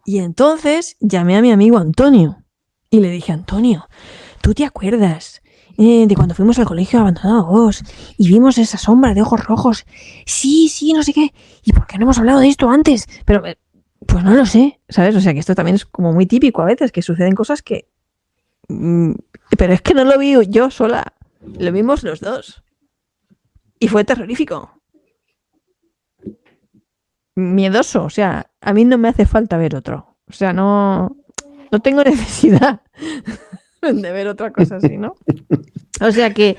Y entonces llamé a mi amigo Antonio y le dije, Antonio, ¿tú te acuerdas de cuando fuimos al colegio abandonado de Agost y vimos esa sombra de ojos rojos? Sí, no sé qué. ¿Y por qué no hemos hablado de esto antes? Pero pues no lo sé, ¿sabes? O sea, que esto también es como muy típico a veces, que suceden cosas que... pero es que no lo vi yo sola, lo vimos los dos. Y fue terrorífico. Miedoso, o sea, a mí no me hace falta ver otro. O sea, no tengo necesidad de ver otra cosa así, ¿no? O sea que,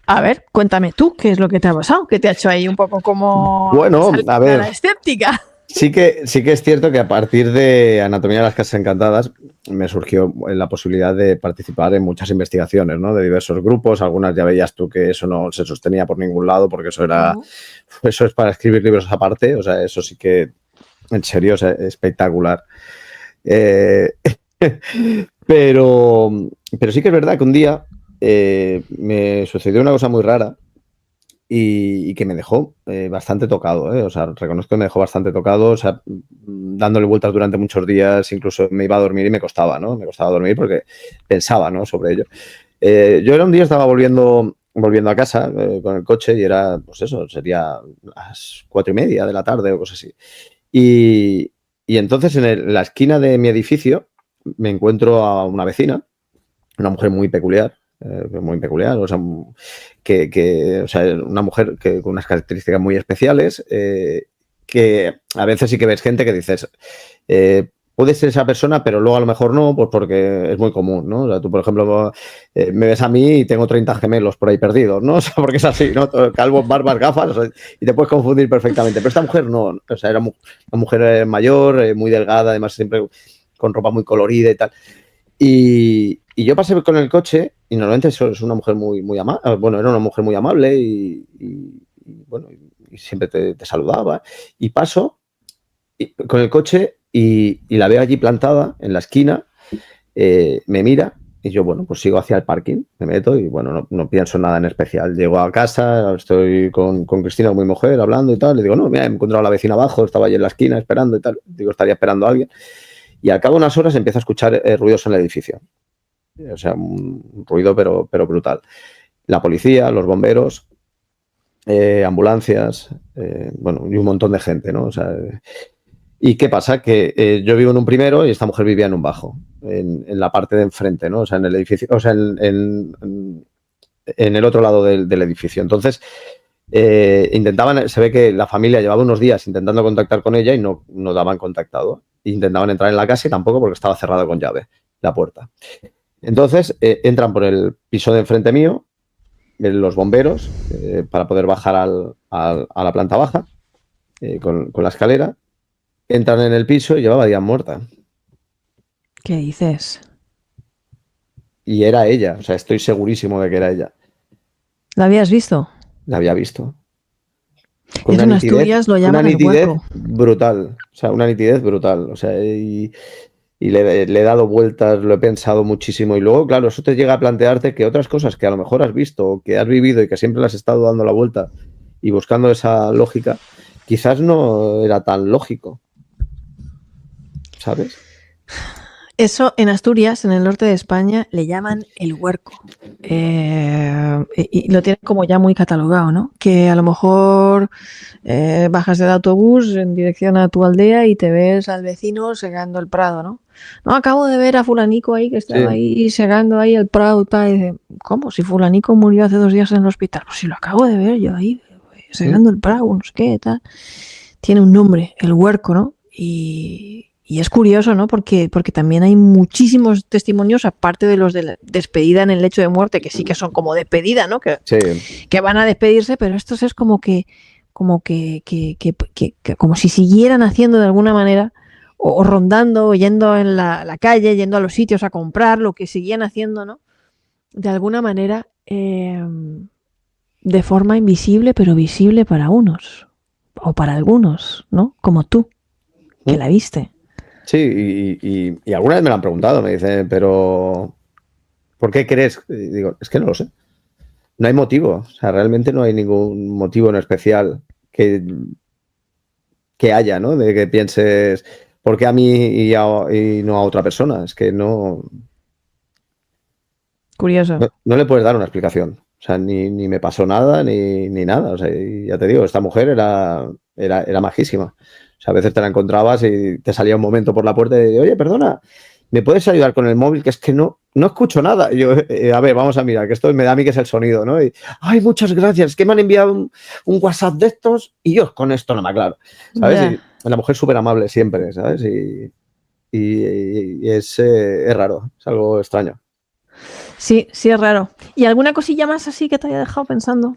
a ver, cuéntame tú, ¿qué es lo que te ha pasado? ¿Qué te ha hecho ahí un poco como... Bueno, a ver, la escéptica? sí que es cierto que a partir de Anatomía de las Casas Encantadas me surgió la posibilidad de participar en muchas investigaciones, ¿no? De diversos grupos. Algunas ya veías tú que eso no se sostenía por ningún lado porque eso era, eso es para escribir libros aparte. O sea, eso sí que, en serio, es espectacular. Pero sí que es verdad que un día me sucedió una cosa muy rara y que me dejó bastante tocado, ¿eh? O sea, reconozco que me dejó bastante tocado, o sea, dándole vueltas durante muchos días, incluso me iba a dormir y me costaba, ¿no? Me costaba dormir porque pensaba, ¿no? Sobre ello. Yo era un día, estaba volviendo a casa con el coche y era, pues eso, sería las 4:30 de la tarde o cosas así. Y entonces en la esquina de mi edificio me encuentro a una vecina, una mujer muy peculiar, o sea, o sea, una mujer con unas características muy especiales, que a veces sí que ves gente que dices, puede ser esa persona, pero luego a lo mejor no, pues porque es muy común, ¿no? O sea, tú, por ejemplo, me ves a mí y tengo 30 gemelos por ahí perdidos, ¿no? O sea, porque es así, ¿no? Calvos, barbas, gafas, o sea, y te puedes confundir perfectamente. Pero esta mujer no, o sea, era una mujer mayor, muy delgada, además siempre con ropa muy colorida y tal. Y yo pasé con el coche y normalmente es una mujer muy amable, bueno, era una mujer muy amable y bueno, y siempre te saludaba. Y paso con el coche y la veo allí plantada en la esquina, me mira y yo, bueno, pues sigo hacia el parking, me meto y bueno, no pienso nada en especial. Llego a casa, estoy con Cristina, con mi mujer, hablando y tal. Le digo, no, mira, he encontrado a la vecina abajo, estaba allí en la esquina esperando y tal. Digo, estaría esperando a alguien. Y al cabo de unas horas empiezo a escuchar ruidos en el edificio. O sea, un ruido pero brutal. La policía, los bomberos, ambulancias, bueno, y un montón de gente, ¿no? O sea, ¿Y qué pasa? Que yo vivo en un primero y esta mujer vivía en un bajo, en la parte de enfrente, ¿no? O sea, en el edificio, o sea, en el otro lado del edificio. Entonces, intentaban, se ve que la familia llevaba unos días intentando contactar con ella y no daban contactado. Intentaban entrar en la casa y tampoco, porque estaba cerrada con llave la puerta. Entonces, entran por el piso de enfrente mío, los bomberos, para poder bajar a la planta baja, con la escalera. Entran en el piso y llevaba días muerta. ¿Qué dices? Y era ella, o sea, estoy segurísimo de que era ella. ¿La habías visto? La había visto. Con Eso en Asturias lo llaman el huerco. Brutal, o sea, una nitidez brutal. O sea, y le he dado vueltas, lo he pensado muchísimo. Y luego, claro, eso te llega a plantearte que otras cosas que a lo mejor has visto o que has vivido y que siempre le has estado dando la vuelta y buscando esa lógica, quizás no era tan lógico. ¿Sabes? Eso en Asturias, en el norte de España, le llaman el huerco. Y lo tienen como ya muy catalogado, ¿no? Que a lo mejor bajas del autobús en dirección a tu aldea y te ves al vecino segando el prado, ¿no? No, acabo de ver a fulanico ahí que estaba ahí segando ahí el prado y tal. Y dice, ¿cómo? Si fulanico murió hace 2 días en el hospital. Pues si lo acabo de ver yo ahí, segando el prado, no sé qué, tal. Tiene un nombre, el huerco, ¿no? Y es curioso, ¿no? Porque también hay muchísimos testimonios, aparte de los de la despedida en el lecho de muerte, que sí que son como despedida, ¿no? Que van a despedirse, pero estos es como si siguieran haciendo de alguna manera, o rondando, o yendo en la calle, yendo a los sitios a comprar, lo que seguían haciendo, ¿no? De alguna manera, de forma invisible, pero visible para unos, o para algunos, ¿no? Como tú, que la viste. Sí, y alguna vez me lo han preguntado, me dicen, pero ¿por qué crees? Y digo, es que no lo sé. No hay motivo, o sea, realmente no hay ningún motivo en especial que haya, ¿no? De que pienses, ¿por qué a mí y no a otra persona? Es que no... Curioso. No le puedes dar una explicación. O sea, ni me pasó nada, ni nada. O sea, ya te digo, esta mujer era majísima. O sea, a veces te la encontrabas y te salía un momento por la puerta y de, oye, perdona, ¿me puedes ayudar con el móvil? Que es que no escucho nada. Y yo, a ver, vamos a mirar, que esto me da a mí que es el sonido, ¿no? Y, ay, muchas gracias, es que me han enviado un WhatsApp de estos y yo con esto no me aclaro, ¿sabes? Yeah. Y la mujer súper amable siempre, ¿sabes? Y es raro, es algo extraño. Sí, es raro. ¿Y alguna cosilla más así que te haya dejado pensando?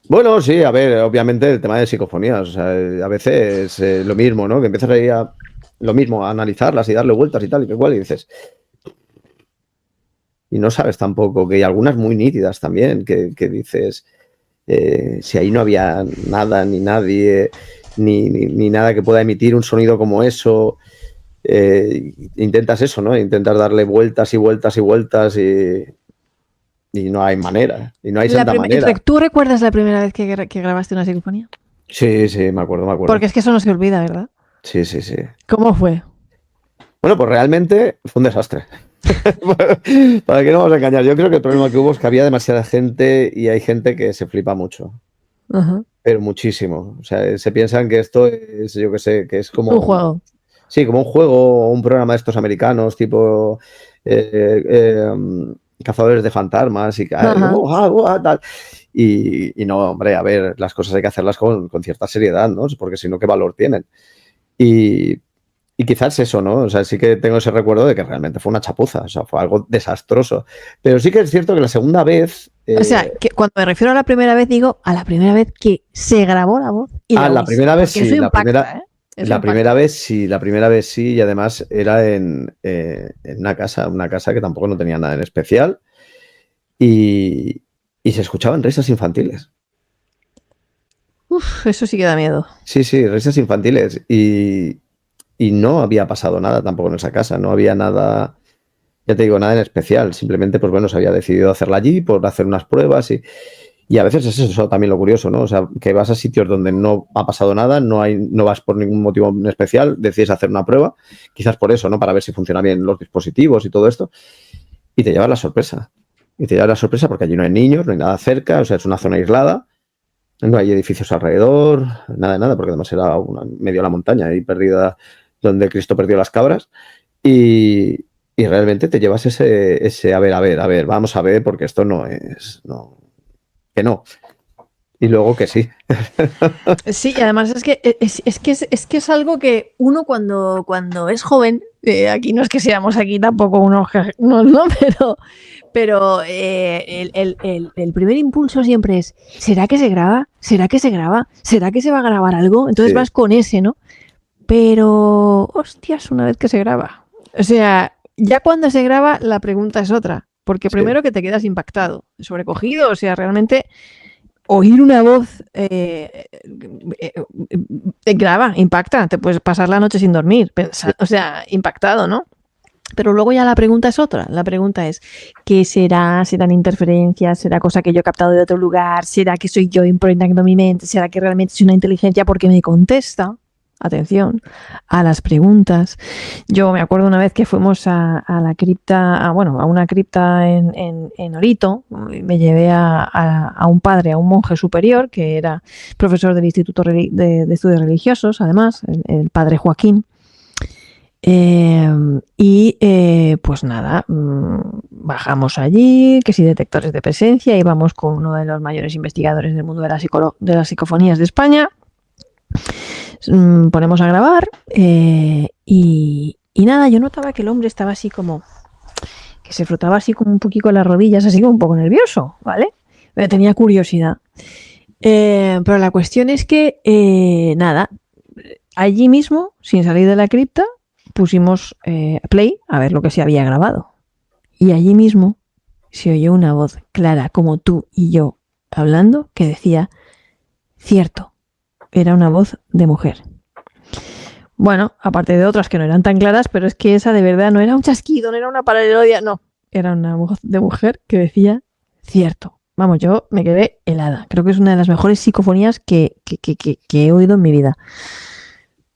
Bueno, sí, a ver, obviamente el tema de psicofonías, o sea, a veces lo mismo, ¿no? Que empiezas ahí a lo mismo, a analizarlas y darle vueltas y tal, y que igual, y dices... Y no sabes tampoco, que hay algunas muy nítidas también, que dices, si ahí no había nada, ni nadie, ni nada que pueda emitir un sonido como eso, intentas eso, ¿no? Intentas darle vueltas y vueltas y vueltas y no hay manera, y no hay santa manera. ¿Tú recuerdas la primera vez que grabaste una psicofonía? Sí, me acuerdo. Porque es que eso no se olvida, ¿verdad? Sí. ¿Cómo fue? Bueno, pues realmente fue un desastre. Para que no vamos a engañar, yo creo que el problema que hubo es que había demasiada gente y hay gente que se flipa mucho. Pero muchísimo. O sea, se piensan que esto es, yo qué sé, que es como... Un juego. Sí, como un juego o un programa de estos americanos, tipo Cazadores de Fantasmas y tal. Y no, hombre, a ver, las cosas hay que hacerlas con cierta seriedad, ¿no? Porque si no, ¿qué valor tienen? Y quizás eso, ¿no? O sea, sí que tengo ese recuerdo de que realmente fue una chapuza, o sea, fue algo desastroso. Pero sí que es cierto que la segunda vez... O sea, que cuando me refiero a la primera vez, digo a la primera vez que se grabó la voz. Y la primera vez sí. Eso impacta, La primera vez sí, y además era en una casa que tampoco no tenía nada en especial, y se escuchaban risas infantiles. Uf, eso sí que da miedo. Sí, risas infantiles, y no había pasado nada tampoco en esa casa, no había nada, ya te digo, nada en especial, simplemente, pues bueno, se había decidido hacerla allí por hacer unas pruebas y a veces es eso también lo curioso, ¿no? O sea, que vas a sitios donde no ha pasado nada, no vas por ningún motivo en especial, decides hacer una prueba, quizás por eso, ¿no? Para ver si funcionan bien los dispositivos y todo esto, y te llevas la sorpresa. Y te llevas la sorpresa porque allí no hay niños, no hay nada cerca, o sea, es una zona aislada, no hay edificios alrededor, nada, porque además era medio a la montaña y perdida donde Cristo perdió las cabras, y realmente te llevas ese a ver, vamos a ver, porque esto no es, no, que no. Y luego que sí. Sí, y además es que es algo que uno cuando es joven, aquí no es que seamos aquí tampoco unos, ¿no? Pero el primer impulso siempre es, ¿será que se graba? ¿Será que se graba? ¿Será que se va a grabar algo? Entonces vas con ese, ¿no? Pero, hostias, una vez que se graba. O sea, ya cuando se graba la pregunta es otra, porque primero que te quedas impactado, sobrecogido, o sea, realmente oír una voz graba, impacta, te puedes pasar la noche sin dormir, o sea, impactado, ¿no? Pero luego ya la pregunta es otra. La pregunta es, ¿qué será? ¿Serán interferencias? ¿Será cosa que yo he captado de otro lugar? ¿Será que soy yo improvisando mi mente? ¿Será que realmente soy una inteligencia porque me contesta? Atención a las preguntas. Yo me acuerdo una vez que fuimos a la cripta, a una cripta en Orito. Me llevé a un padre, a un monje superior, que era profesor del Instituto de Estudios Religiosos, además, el padre Joaquín. Pues nada, bajamos allí, que si detectores de presencia, íbamos con uno de los mayores investigadores del mundo de las psicofonías de España, ponemos a grabar y nada, yo notaba que el hombre estaba así como, que se frotaba así como un poquito las rodillas, así como un poco nervioso, ¿vale? Pero tenía curiosidad. Pero la cuestión es que, nada, allí mismo, sin salir de la cripta, pusimos play a ver lo que se había grabado. Y allí mismo se oyó una voz clara, como tú y yo hablando, que decía, cierto, era una voz de mujer. Bueno, aparte de otras que no eran tan claras, pero es que esa de verdad no era un chasquido, no era una paralelodia, no. Era una voz de mujer que decía, cierto. Vamos, yo me quedé helada. Creo que es una de las mejores psicofonías que he oído en mi vida.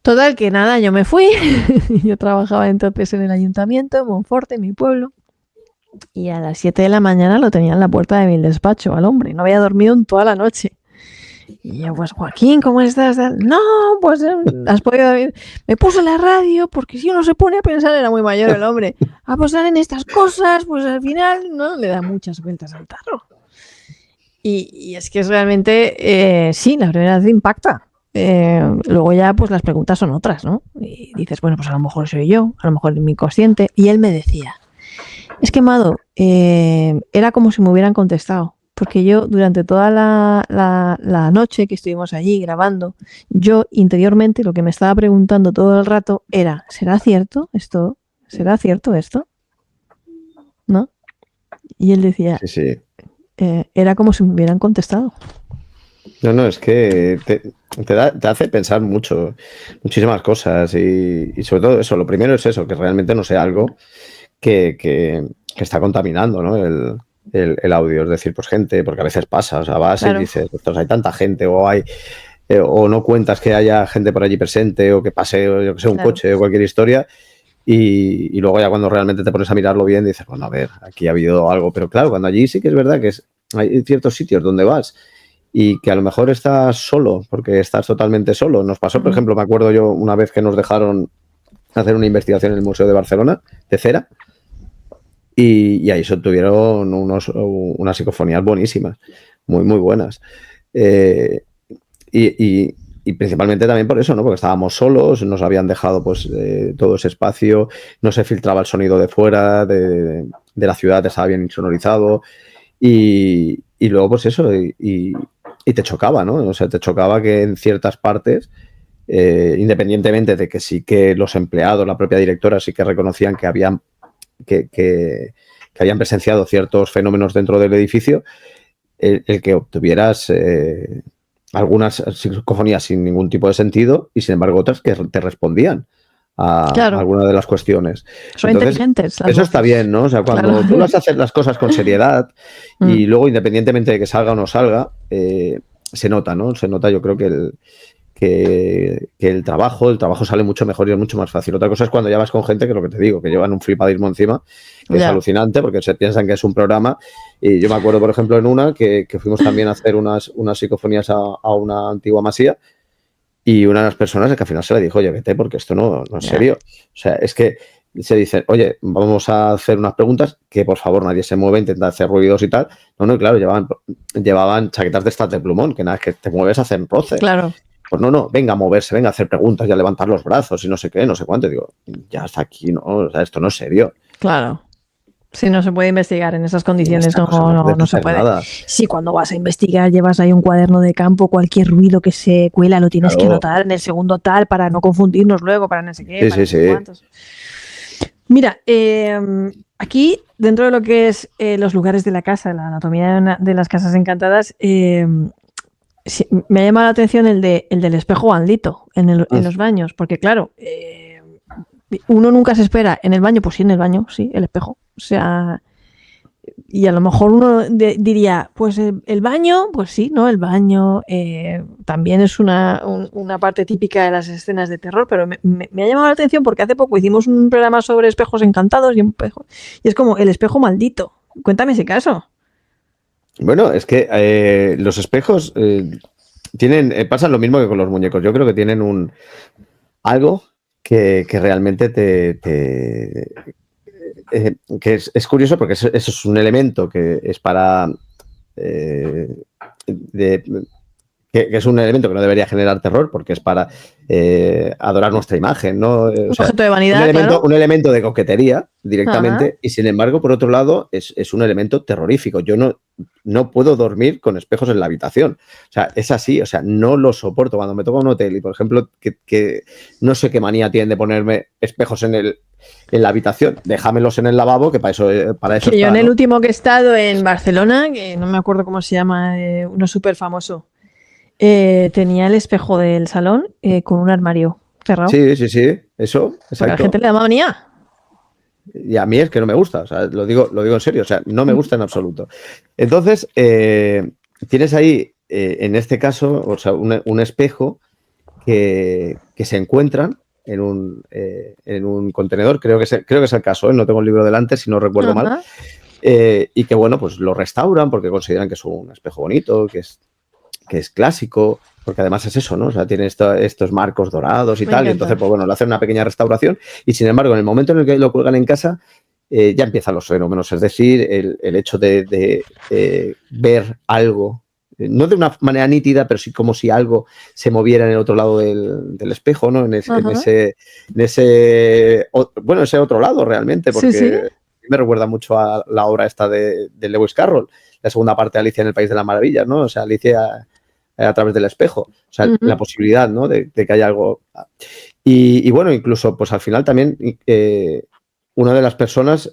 Total, que nada, yo me fui. Yo trabajaba entonces en el ayuntamiento, en Monforte, en mi pueblo. Y a las 7 de la mañana lo tenía en la puerta de mi despacho al hombre. No había dormido en toda la noche. Y yo, pues, Joaquín, ¿cómo estás? No, pues, has podido dormir. Me puse la radio porque si uno se pone a pensar, era muy mayor el hombre. A posar en estas cosas, pues al final, ¿no? Le da muchas vueltas al tarro. Y es que es realmente, sí, la primera vez impacta. Luego ya pues las preguntas son otras, ¿no? Y dices, bueno, pues a lo mejor soy yo, a lo mejor es mi inconsciente. Y él me decía, es que Mado, era como si me hubieran contestado, porque yo durante toda la noche que estuvimos allí grabando, yo interiormente lo que me estaba preguntando todo el rato era, ¿será cierto esto? ¿Será cierto esto? ¿No? Y él decía, sí. Era como si me hubieran contestado. No, es que te hace pensar muchísimas cosas y sobre todo eso, lo primero es eso, que realmente no sea algo que está contaminando, ¿no? el audio, es decir, pues gente, porque a veces pasa, o sea, vas y dices, pues hay tanta gente o no cuentas que haya gente por allí presente o que pase, yo que sé, un coche o cualquier historia y luego ya cuando realmente te pones a mirarlo bien dices, bueno, a ver, aquí ha habido algo, pero claro, cuando allí sí que es verdad que hay ciertos sitios donde vas y que a lo mejor estás solo, porque estás totalmente solo. Nos pasó, por ejemplo, me acuerdo yo una vez que nos dejaron hacer una investigación en el Museo de Barcelona, de cera, y ahí se tuvieron unas psicofonías buenísimas, muy, muy buenas. Y principalmente también por eso, ¿no? Porque estábamos solos, nos habían dejado pues todo ese espacio, no se filtraba el sonido de fuera, de la ciudad, estaba bien insonorizado. Y luego, pues eso, y te chocaba, ¿no? O sea, te chocaba que en ciertas partes, independientemente de que sí que los empleados, la propia directora, sí que reconocían que habían presenciado ciertos fenómenos dentro del edificio, el que obtuvieras algunas psicofonías sin ningún tipo de sentido y, sin embargo, otras que te respondían a alguna de las cuestiones. Son inteligentes. Eso está bien, ¿no? O sea, cuando tú las haces las cosas con seriedad y luego, independientemente de que salga o no salga, se nota, ¿no? Se nota, yo creo que el trabajo sale mucho mejor y es mucho más fácil. Otra cosa es cuando ya vas con gente, que es lo que te digo, que llevan un flipadismo encima, que es alucinante porque se piensan que es un programa. Y yo me acuerdo, por ejemplo, en una que fuimos también a hacer unas psicofonías a una antigua masía. Y una de las personas es que al final se le dijo, oye, vete porque esto no es serio. O sea, es que se dice, oye, vamos a hacer unas preguntas, que por favor nadie se mueve, intenta hacer ruidos y tal. No, y claro, llevaban chaquetas de estas de plumón, que nada, es que te mueves a hacer roce. Claro. Pues no, venga a moverse, venga a hacer preguntas y a levantar los brazos y no sé qué, no sé cuánto. Y digo, ya hasta aquí, ¿no? O sea, esto no es serio. Claro. Si no se puede investigar en esas condiciones, no se puede. Nada. Si cuando vas a investigar llevas ahí un cuaderno de campo, cualquier ruido que se cuela lo tienes que anotar en el segundo tal para no confundirnos luego, para no sé qué, para no sé cuántos. Mira, aquí, dentro de lo que es los lugares de la casa, la anatomía de las casas encantadas, me ha llamado la atención el del espejo maldito en los baños, porque claro, uno nunca se espera en el baño, pues sí, en el baño, sí, el espejo. O sea, y a lo mejor uno diría, pues el baño, pues sí, ¿no? El baño también es una parte típica de las escenas de terror, pero me ha llamado la atención porque hace poco hicimos un programa sobre espejos encantados y es como el espejo maldito. Cuéntame ese caso. Bueno, es que los espejos pasa lo mismo que con los muñecos. Yo creo que tienen algo que realmente que es curioso porque eso es un elemento que es para que es un elemento que no debería generar terror porque es para adorar nuestra imagen, ¿no? Un objeto de vanidad, un elemento de coquetería directamente. Y sin embargo, por otro lado, es un elemento terrorífico. Yo no puedo dormir con espejos en la habitación. O sea, es así, o sea, no lo soporto. Cuando me toca un hotel y, por ejemplo, que no sé qué manía tienen de ponerme espejos en la habitación, déjamelos en el lavabo, que para eso que está, yo en el último que he estado en Barcelona, que no me acuerdo cómo se llama, uno súper famoso, tenía el espejo del salón con un armario cerrado. Sí, eso, exacto. Porque a la gente le da manía. Y a mí es que no me gusta, o sea, lo digo en serio, o sea, no me gusta en absoluto. Entonces, tienes ahí, en este caso, o sea, un espejo que se encuentran en un contenedor, creo que es el caso, no tengo el libro delante, si no recuerdo mal, y que, bueno, pues lo restauran porque consideran que es un espejo bonito, que es clásico, porque además es eso, ¿no? O sea, tiene estos marcos dorados y tal, y entonces, pues bueno, le hacen una pequeña restauración y, sin embargo, en el momento en el que lo cuelgan en casa, ya empiezan los fenómenos, es decir, el hecho de ver algo, no de una manera nítida, pero sí como si algo se moviera en el otro lado del espejo, ¿no? En ese otro lado realmente, porque me recuerda mucho a la obra esta de Lewis Carroll, la segunda parte de Alicia en el País de las Maravillas, ¿no? O sea, Alicia a través del espejo, o sea, la posibilidad, ¿no? De que haya algo. Y bueno, incluso, pues al final también una de las personas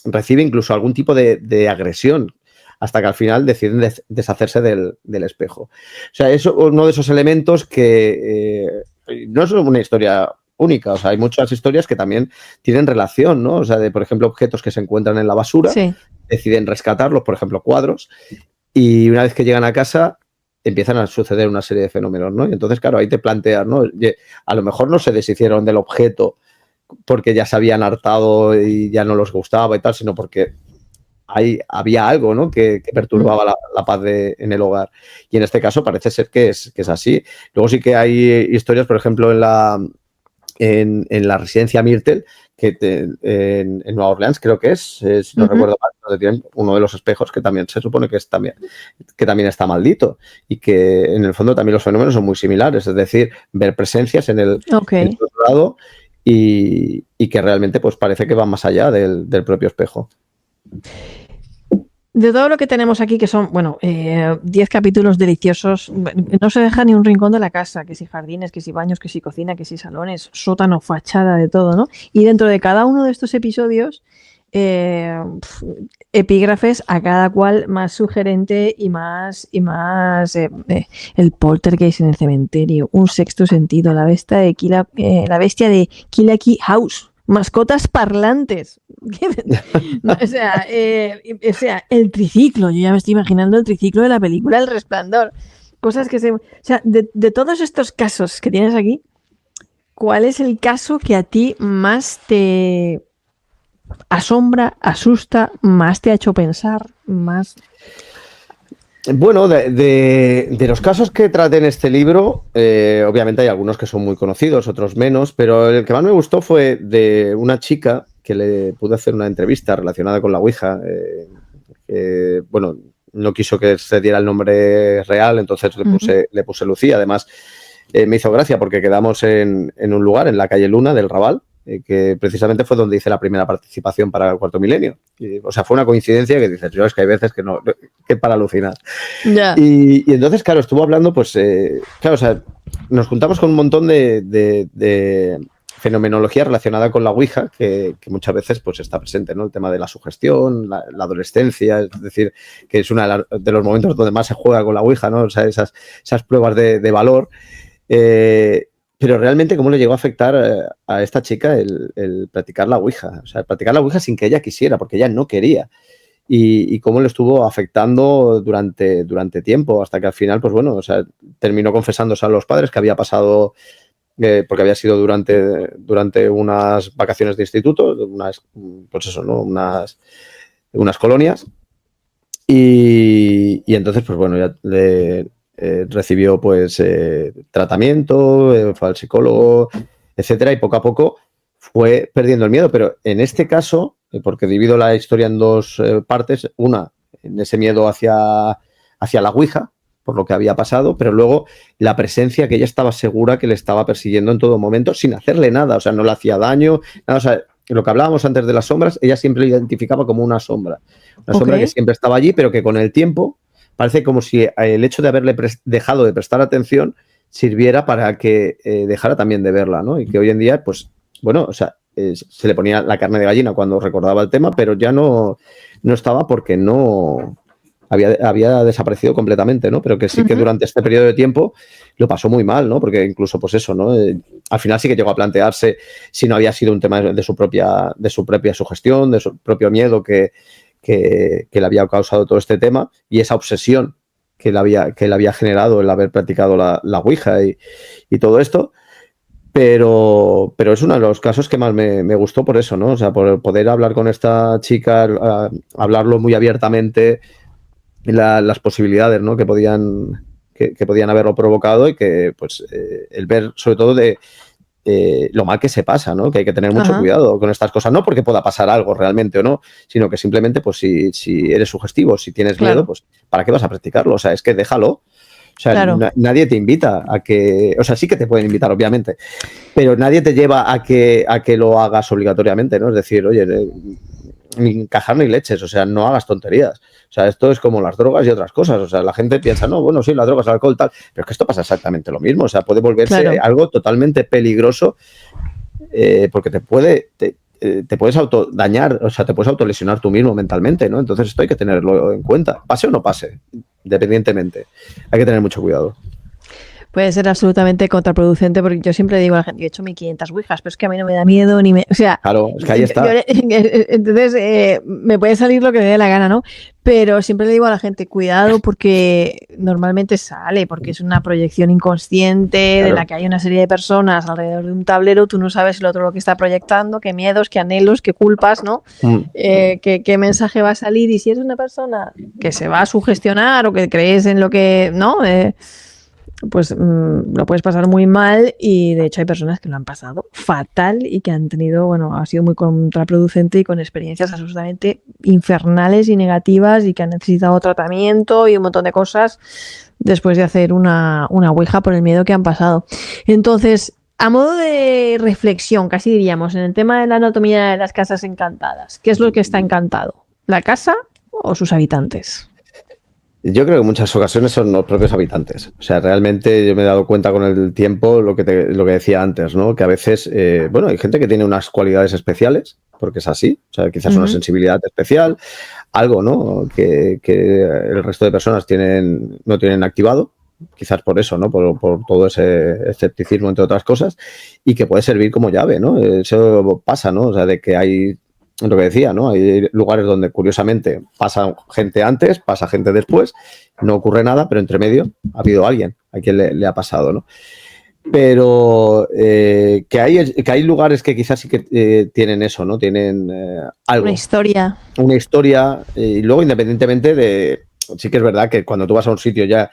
recibe incluso algún tipo de agresión, hasta que al final deciden deshacerse del espejo. O sea, es uno de esos elementos que no es una historia única, o sea, hay muchas historias que también tienen relación, ¿no? O sea, por ejemplo, objetos que se encuentran en la basura, deciden rescatarlos, por ejemplo, cuadros, y una vez que llegan a casa empiezan a suceder una serie de fenómenos, ¿no? Y entonces, claro, ahí te planteas, ¿no? A lo mejor no se deshicieron del objeto porque ya se habían hartado y ya no les gustaba y tal, sino porque había algo, ¿no? que perturbaba la paz en el hogar. Y en este caso parece ser que es así. Luego sí que hay historias, por ejemplo, en la residencia Myrtle, que en Nueva Orleans creo que si no recuerdo mal, donde tienen uno de los espejos que también se supone que también está maldito, y que en el fondo también los fenómenos son muy similares, es decir, ver presencias en el otro lado y que realmente pues parece que va más allá del propio espejo. De todo lo que tenemos aquí, que son, 10 capítulos deliciosos, no se deja ni un rincón de la casa, que si jardines, que si baños, que si cocina, que si salones, sótano, fachada, de todo, ¿no? Y dentro de cada uno de estos episodios, epígrafes a cada cual más sugerente y más el poltergeist en el cementerio, un sexto sentido, la bestia de Kilaki House. Mascotas parlantes. O sea, el triciclo. Yo ya me estoy imaginando el triciclo de la película El Resplandor. Cosas que O sea, de todos estos casos que tienes aquí, ¿cuál es el caso que a ti más te asombra, asusta, más te ha hecho pensar, más...? Bueno, de los casos que traté en este libro, obviamente hay algunos que son muy conocidos, otros menos, pero el que más me gustó fue de una chica que le pude hacer una entrevista relacionada con la Ouija. Bueno, no quiso que se diera el nombre real, entonces le puse Lucía. Además, me hizo gracia porque quedamos en un lugar, en la calle Luna del Raval, que precisamente fue donde hice la primera participación para el Cuarto Milenio. O sea, fue una coincidencia que dices, yo es que hay veces que no, que para alucinar. Yeah. Y entonces, claro, estuvo hablando, pues, claro, o sea, nos juntamos con un montón de fenomenología relacionada con la Ouija, que muchas veces pues está presente, ¿no? El tema de la sugestión, la adolescencia, es decir, que es uno de los momentos donde más se juega con la Ouija, ¿no? O sea, esas pruebas de valor. Pero realmente, ¿cómo le llegó a afectar a esta chica el practicar la Ouija? O sea, practicar la Ouija sin que ella quisiera, porque ella no quería. Y cómo le estuvo afectando durante tiempo, hasta que al final, pues bueno, o sea, terminó confesándose a los padres que había pasado, porque había sido durante unas vacaciones de instituto, pues eso, ¿no? Unas colonias. Y entonces, pues bueno, ya recibió pues tratamiento, fue al psicólogo, etcétera, y poco a poco fue perdiendo el miedo. Pero en este caso, porque divido la historia en dos partes, una, en ese miedo hacia la Ouija, por lo que había pasado, pero luego la presencia que ella estaba segura que le estaba persiguiendo en todo momento sin hacerle nada, o sea, no le hacía daño, nada, o sea, lo que hablábamos antes de las sombras, ella siempre lo identificaba como una sombra que siempre estaba allí, pero que con el tiempo parece como si el hecho de haberle dejado de prestar atención sirviera para que dejara también de verla, ¿no? Y que hoy en día, pues, bueno, o sea, se le ponía la carne de gallina cuando recordaba el tema, pero ya no estaba porque no había desaparecido completamente, ¿no? Pero que sí que durante este periodo de tiempo lo pasó muy mal, ¿no? Porque incluso, pues eso, ¿no? Al final sí que llegó a plantearse si no había sido un tema de su propia sugestión, de su propio miedo que le había causado todo este tema y esa obsesión que le había generado el haber practicado la Ouija y todo esto. Pero es uno de los casos que más me gustó por eso, ¿no? O sea, por poder hablar con esta chica, hablarlo muy abiertamente, las posibilidades, ¿no? que podían haberlo provocado y que, pues, el ver, sobre todo, de lo mal que se pasa, ¿no? Que hay que tener mucho cuidado con estas cosas, no porque pueda pasar algo realmente o no, sino que simplemente, pues, si eres sugestivo, si tienes miedo, pues, ¿para qué vas a practicarlo? O sea, es que déjalo. O sea, nadie te invita a que... O sea, sí que te pueden invitar, obviamente, pero nadie te lleva a que lo hagas obligatoriamente, ¿no? Es decir, oye, ni cajar ni leches, o sea, no hagas tonterías. O sea, esto es como las drogas y otras cosas. O sea, la gente piensa, no, bueno, sí, las drogas, el alcohol, tal, pero es que esto pasa exactamente lo mismo. O sea, puede volverse algo totalmente peligroso porque te puedes autodañar, o sea, te puedes autolesionar tú mismo mentalmente, ¿no? Entonces esto hay que tenerlo en cuenta, pase o no pase, independientemente. Hay que tener mucho cuidado. Puede ser absolutamente contraproducente porque yo siempre digo a la gente, yo he hecho 1500 ouijas, pero es que a mí no me da miedo ni me... O sea, claro, es que ahí está. Entonces, me puede salir lo que me dé la gana, ¿no? Pero siempre le digo a la gente, cuidado porque normalmente sale, porque es una proyección inconsciente de la que hay una serie de personas alrededor de un tablero, tú no sabes el otro lo que está proyectando, qué miedos, qué anhelos, qué culpas, ¿no? Qué mensaje va a salir y si eres una persona que se va a sugestionar o que crees en lo que, ¿no? Pues lo puedes pasar muy mal y de hecho hay personas que lo han pasado fatal y que han tenido, bueno, ha sido muy contraproducente y con experiencias absolutamente infernales y negativas y que han necesitado tratamiento y un montón de cosas después de hacer una ouija por el miedo que han pasado. Entonces, a modo de reflexión, casi diríamos, en el tema de la anatomía de las casas encantadas, ¿qué es lo que está encantado? ¿La casa o sus habitantes? Yo creo que en muchas ocasiones son los propios habitantes. O sea, realmente yo me he dado cuenta con el tiempo lo que decía antes, ¿no? Que a veces, bueno, hay gente que tiene unas cualidades especiales, porque es así. O sea, quizás una sensibilidad especial, algo, ¿no? Que el resto de personas no tienen activado. Quizás por eso, ¿no? Por todo ese escepticismo, entre otras cosas, y que puede servir como llave, ¿no? Eso pasa, ¿no? O sea, de que hay... Lo que decía, ¿no? Hay lugares donde, curiosamente, pasa gente antes, pasa gente después, no ocurre nada, pero entre medio ha habido alguien a quien le ha pasado, ¿no? Pero que hay lugares que quizás sí que tienen eso, ¿no? Tienen algo. Una historia. Una historia, y luego, independientemente de sí que es verdad que cuando tú vas a un sitio ya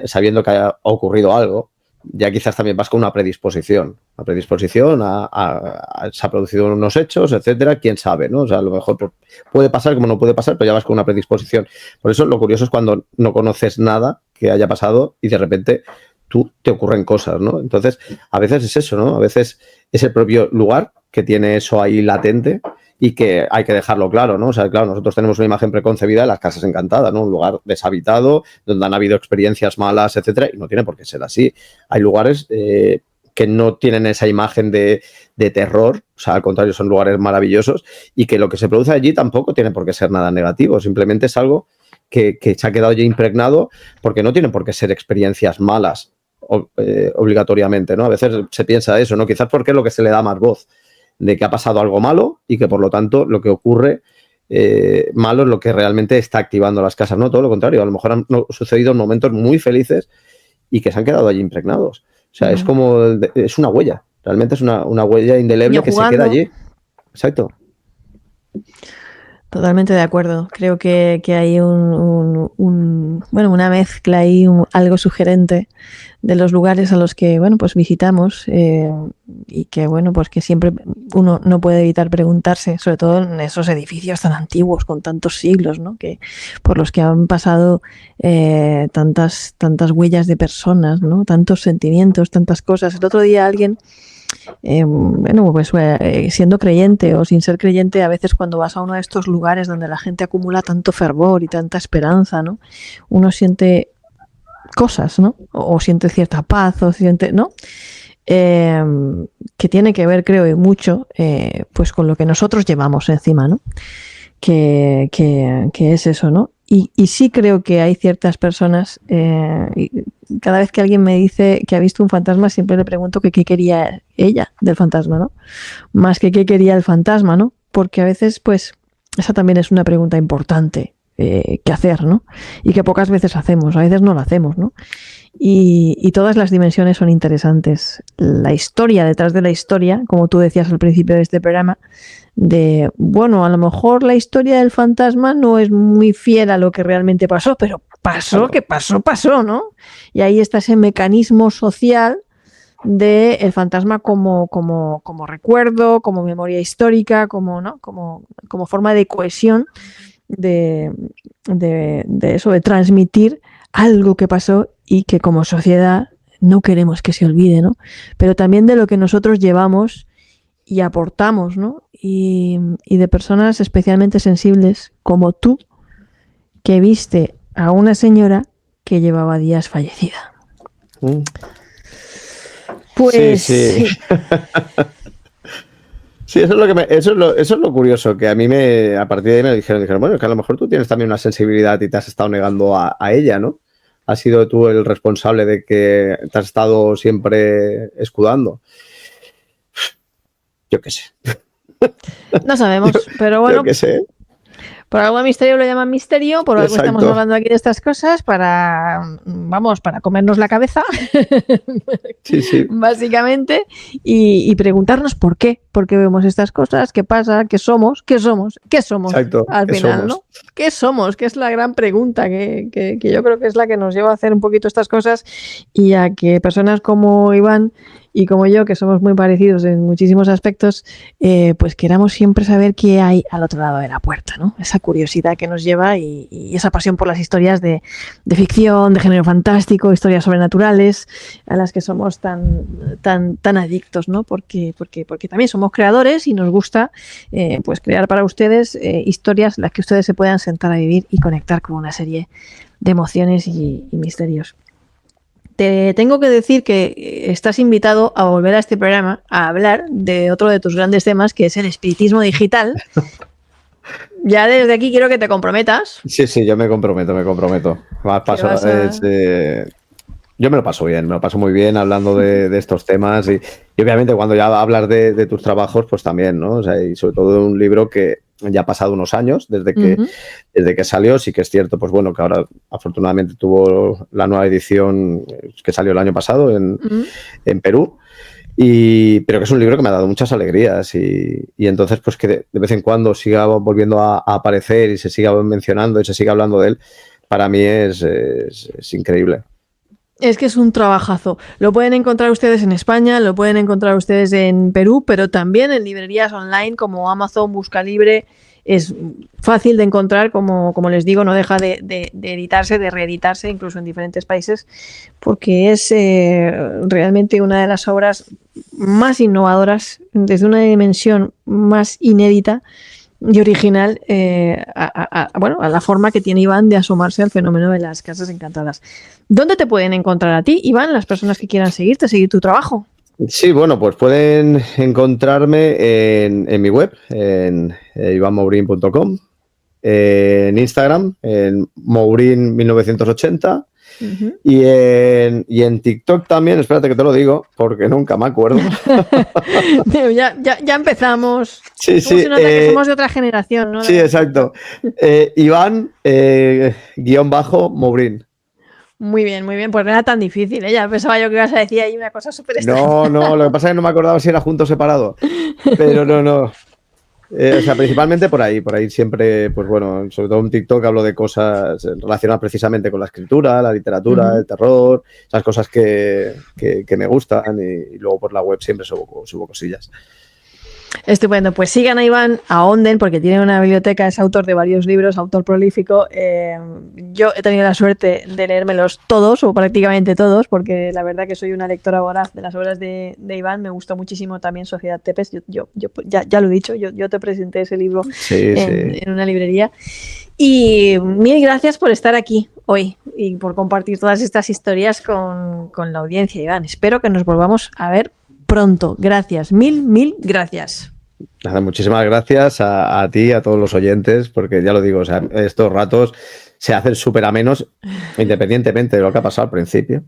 sabiendo que ha ocurrido algo, ya quizás también vas con una predisposición se ha producido unos hechos, etcétera, quién sabe, ¿no? O sea, a lo mejor puede pasar como no puede pasar, pero ya vas con una predisposición. Por eso lo curioso es cuando no conoces nada que haya pasado y de repente te ocurren cosas, ¿no? Entonces, a veces es eso, ¿no? A veces es el propio lugar que tiene eso ahí latente y que hay que dejarlo claro, ¿no? O sea, claro, nosotros tenemos una imagen preconcebida de las casas encantadas, ¿no? Un lugar deshabitado, donde han habido experiencias malas, etcétera, y no tiene por qué ser así. Hay lugares que no tienen esa imagen de terror, o sea, al contrario, son lugares maravillosos y que lo que se produce allí tampoco tiene por qué ser nada negativo, simplemente es algo que se ha quedado ya impregnado porque no tienen por qué ser experiencias malas obligatoriamente, ¿no? A veces se piensa eso, ¿no? Quizás porque es lo que se le da más voz, de que ha pasado algo malo y que por lo tanto lo que ocurre malo es lo que realmente está activando las casas, no todo lo contrario, a lo mejor han sucedido momentos muy felices y que se han quedado allí impregnados, o sea, es como, es una huella, realmente es una huella indeleble que se queda allí. Exacto. Totalmente de acuerdo. Creo que hay una mezcla ahí, algo sugerente de los lugares a los que, bueno, pues visitamos y que, bueno, pues que siempre uno no puede evitar preguntarse, sobre todo en esos edificios tan antiguos, con tantos siglos, ¿no? Que por los que han pasado tantas huellas de personas, ¿no? Tantos sentimientos, tantas cosas. El otro día alguien siendo creyente o sin ser creyente, a veces cuando vas a uno de estos lugares donde la gente acumula tanto fervor y tanta esperanza, ¿no? Uno siente cosas, ¿no? O siente cierta paz, o siente, ¿no? Que tiene que ver, creo, y mucho, pues con lo que nosotros llevamos encima, ¿no? Que es eso, ¿no? Y sí creo que hay ciertas personas, cada vez que alguien me dice que ha visto un fantasma, siempre le pregunto que qué quería ella del fantasma, ¿no? Más que qué quería el fantasma, ¿no? Porque a veces, pues, esa también es una pregunta importante que hacer, ¿no? Y que pocas veces hacemos, a veces no la hacemos, ¿no? Y todas las dimensiones son interesantes. La historia detrás de la historia, como tú decías al principio de este programa, bueno, a lo mejor la historia del fantasma no es muy fiel a lo que realmente pasó, pero pasó, que pasó, ¿no? Y ahí está ese mecanismo social del fantasma como recuerdo, como memoria histórica, como forma de cohesión de eso, de transmitir algo que pasó y que como sociedad no queremos que se olvide, ¿no? Pero también de lo que nosotros llevamos y aportamos, ¿no? Y de personas especialmente sensibles como tú, que viste a una señora que llevaba días fallecida. Pues sí. Sí, eso es lo curioso, que a mí a partir de ahí me dijeron, bueno, que a lo mejor tú tienes también una sensibilidad y te has estado negando a ella, ¿no? Has sido tú el responsable de que te has estado siempre escudando. Yo qué sé. No sabemos, pero bueno. Yo qué sé. Por algún misterio lo llaman misterio, por algo Exacto. estamos hablando aquí de estas cosas para comernos la cabeza, sí. Básicamente, y preguntarnos por qué vemos estas cosas, qué pasa, qué somos Exacto. al final, ¿no? ¿Qué somos? Que es la gran pregunta que yo creo que es la que nos lleva a hacer un poquito estas cosas y a que personas como Iván y como yo, que somos muy parecidos en muchísimos aspectos, pues queramos siempre saber qué hay al otro lado de la puerta, ¿no? Esa curiosidad que nos lleva y esa pasión por las historias de ficción, de género fantástico, historias sobrenaturales, a las que somos tan adictos, ¿no? Porque también somos creadores y nos gusta pues crear para ustedes historias en las que ustedes se puedan sentar a vivir y conectar con una serie de emociones y misterios. Te tengo que decir que estás invitado a volver a este programa a hablar de otro de tus grandes temas, que es el espiritismo digital. Ya desde aquí quiero que te comprometas. Sí, yo me comprometo. Yo me lo paso bien, me lo paso muy bien hablando de estos temas y obviamente cuando ya hablas de tus trabajos, pues también, ¿no? O sea, y sobre todo de un libro que ya ha pasado unos años desde que salió, sí que es cierto, pues bueno, que ahora afortunadamente tuvo la nueva edición que salió el año pasado en Perú. Pero que es un libro que me ha dado muchas alegrías y entonces pues que de vez en cuando siga volviendo a aparecer y se siga mencionando y se siga hablando de él, para mí es increíble. Es que es un trabajazo. Lo pueden encontrar ustedes en España, lo pueden encontrar ustedes en Perú, pero también en librerías online como Amazon, Buscalibre. Es fácil de encontrar, como les digo, no deja de editarse, de reeditarse, incluso en diferentes países, porque es realmente una de las obras más innovadoras, desde una dimensión más inédita y original a la forma que tiene Iván de asomarse al fenómeno de las casas encantadas. ¿Dónde te pueden encontrar a ti, Iván, las personas que quieran seguirte, seguir tu trabajo? Sí, bueno, pues pueden encontrarme en mi web, en ivanmourin.com, en Instagram, en Mourin1980, y en TikTok también, espérate que te lo digo, porque nunca me acuerdo. ya empezamos. Sí, Se nota que somos de otra generación, ¿no? Sí, exacto. Iván _Mourin. Muy bien, pues no era tan difícil, ¿eh? Ya pensaba yo que ibas a decir ahí una cosa súper extraña. No, lo que pasa es que no me acordaba si era junto o separado, pero no. O sea, principalmente por ahí siempre, pues bueno, sobre todo en TikTok hablo de cosas relacionadas precisamente con la escritura, la literatura, el terror, esas cosas que me gustan y luego por la web siempre subo cosillas. Estupendo, pues sigan a Iván, ahonden, porque tiene una biblioteca, es autor de varios libros, autor prolífico. Yo he tenido la suerte de leérmelos todos, o prácticamente todos, porque la verdad que soy una lectora voraz de las obras de Iván. Me gustó muchísimo también Sociedad Tepes, yo ya lo he dicho, yo te presenté ese libro en una librería. Y mil gracias por estar aquí hoy y por compartir todas estas historias con la audiencia, Iván. Espero que nos volvamos a ver pronto. Gracias, mil gracias. Nada, muchísimas gracias a ti, a todos los oyentes, porque ya lo digo, o sea, estos ratos se hacen súper amenos, independientemente de lo que ha pasado al principio.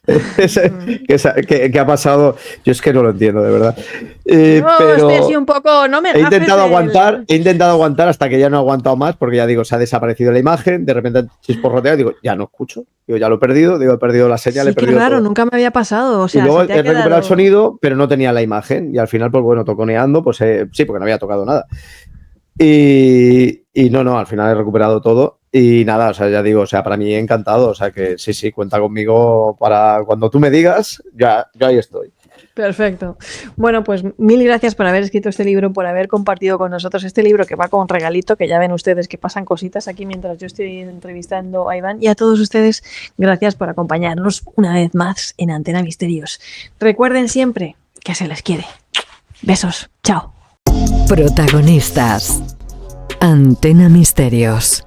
¿Qué ha pasado? Yo es que no lo entiendo, de verdad. Pero estoy así un poco, no me he intentado aguantar hasta que ya no he aguantado más, porque ya digo, se ha desaparecido la imagen, de repente chisporrotea, digo, ya no escucho, digo, ya lo he perdido, he perdido la señal, sí, he perdido claro, todo. Nunca me había pasado. O sea, y luego he recuperado el sonido, pero no tenía la imagen, y al final, pues bueno, toconeando, pues sí, porque no había tocado nada. Y no, al final he recuperado todo. Y nada, o sea, ya digo, o sea, para mí encantado, o sea que sí, cuenta conmigo para cuando tú me digas, yo ahí estoy. Perfecto. Bueno, pues mil gracias por haber escrito este libro, por haber compartido con nosotros este libro que va con regalito, que ya ven ustedes que pasan cositas aquí mientras yo estoy entrevistando a Iván. Y a todos ustedes, gracias por acompañarnos una vez más en Antena Misterios. Recuerden siempre que se les quiere. Besos. Chao. Protagonistas. Antena Misterios.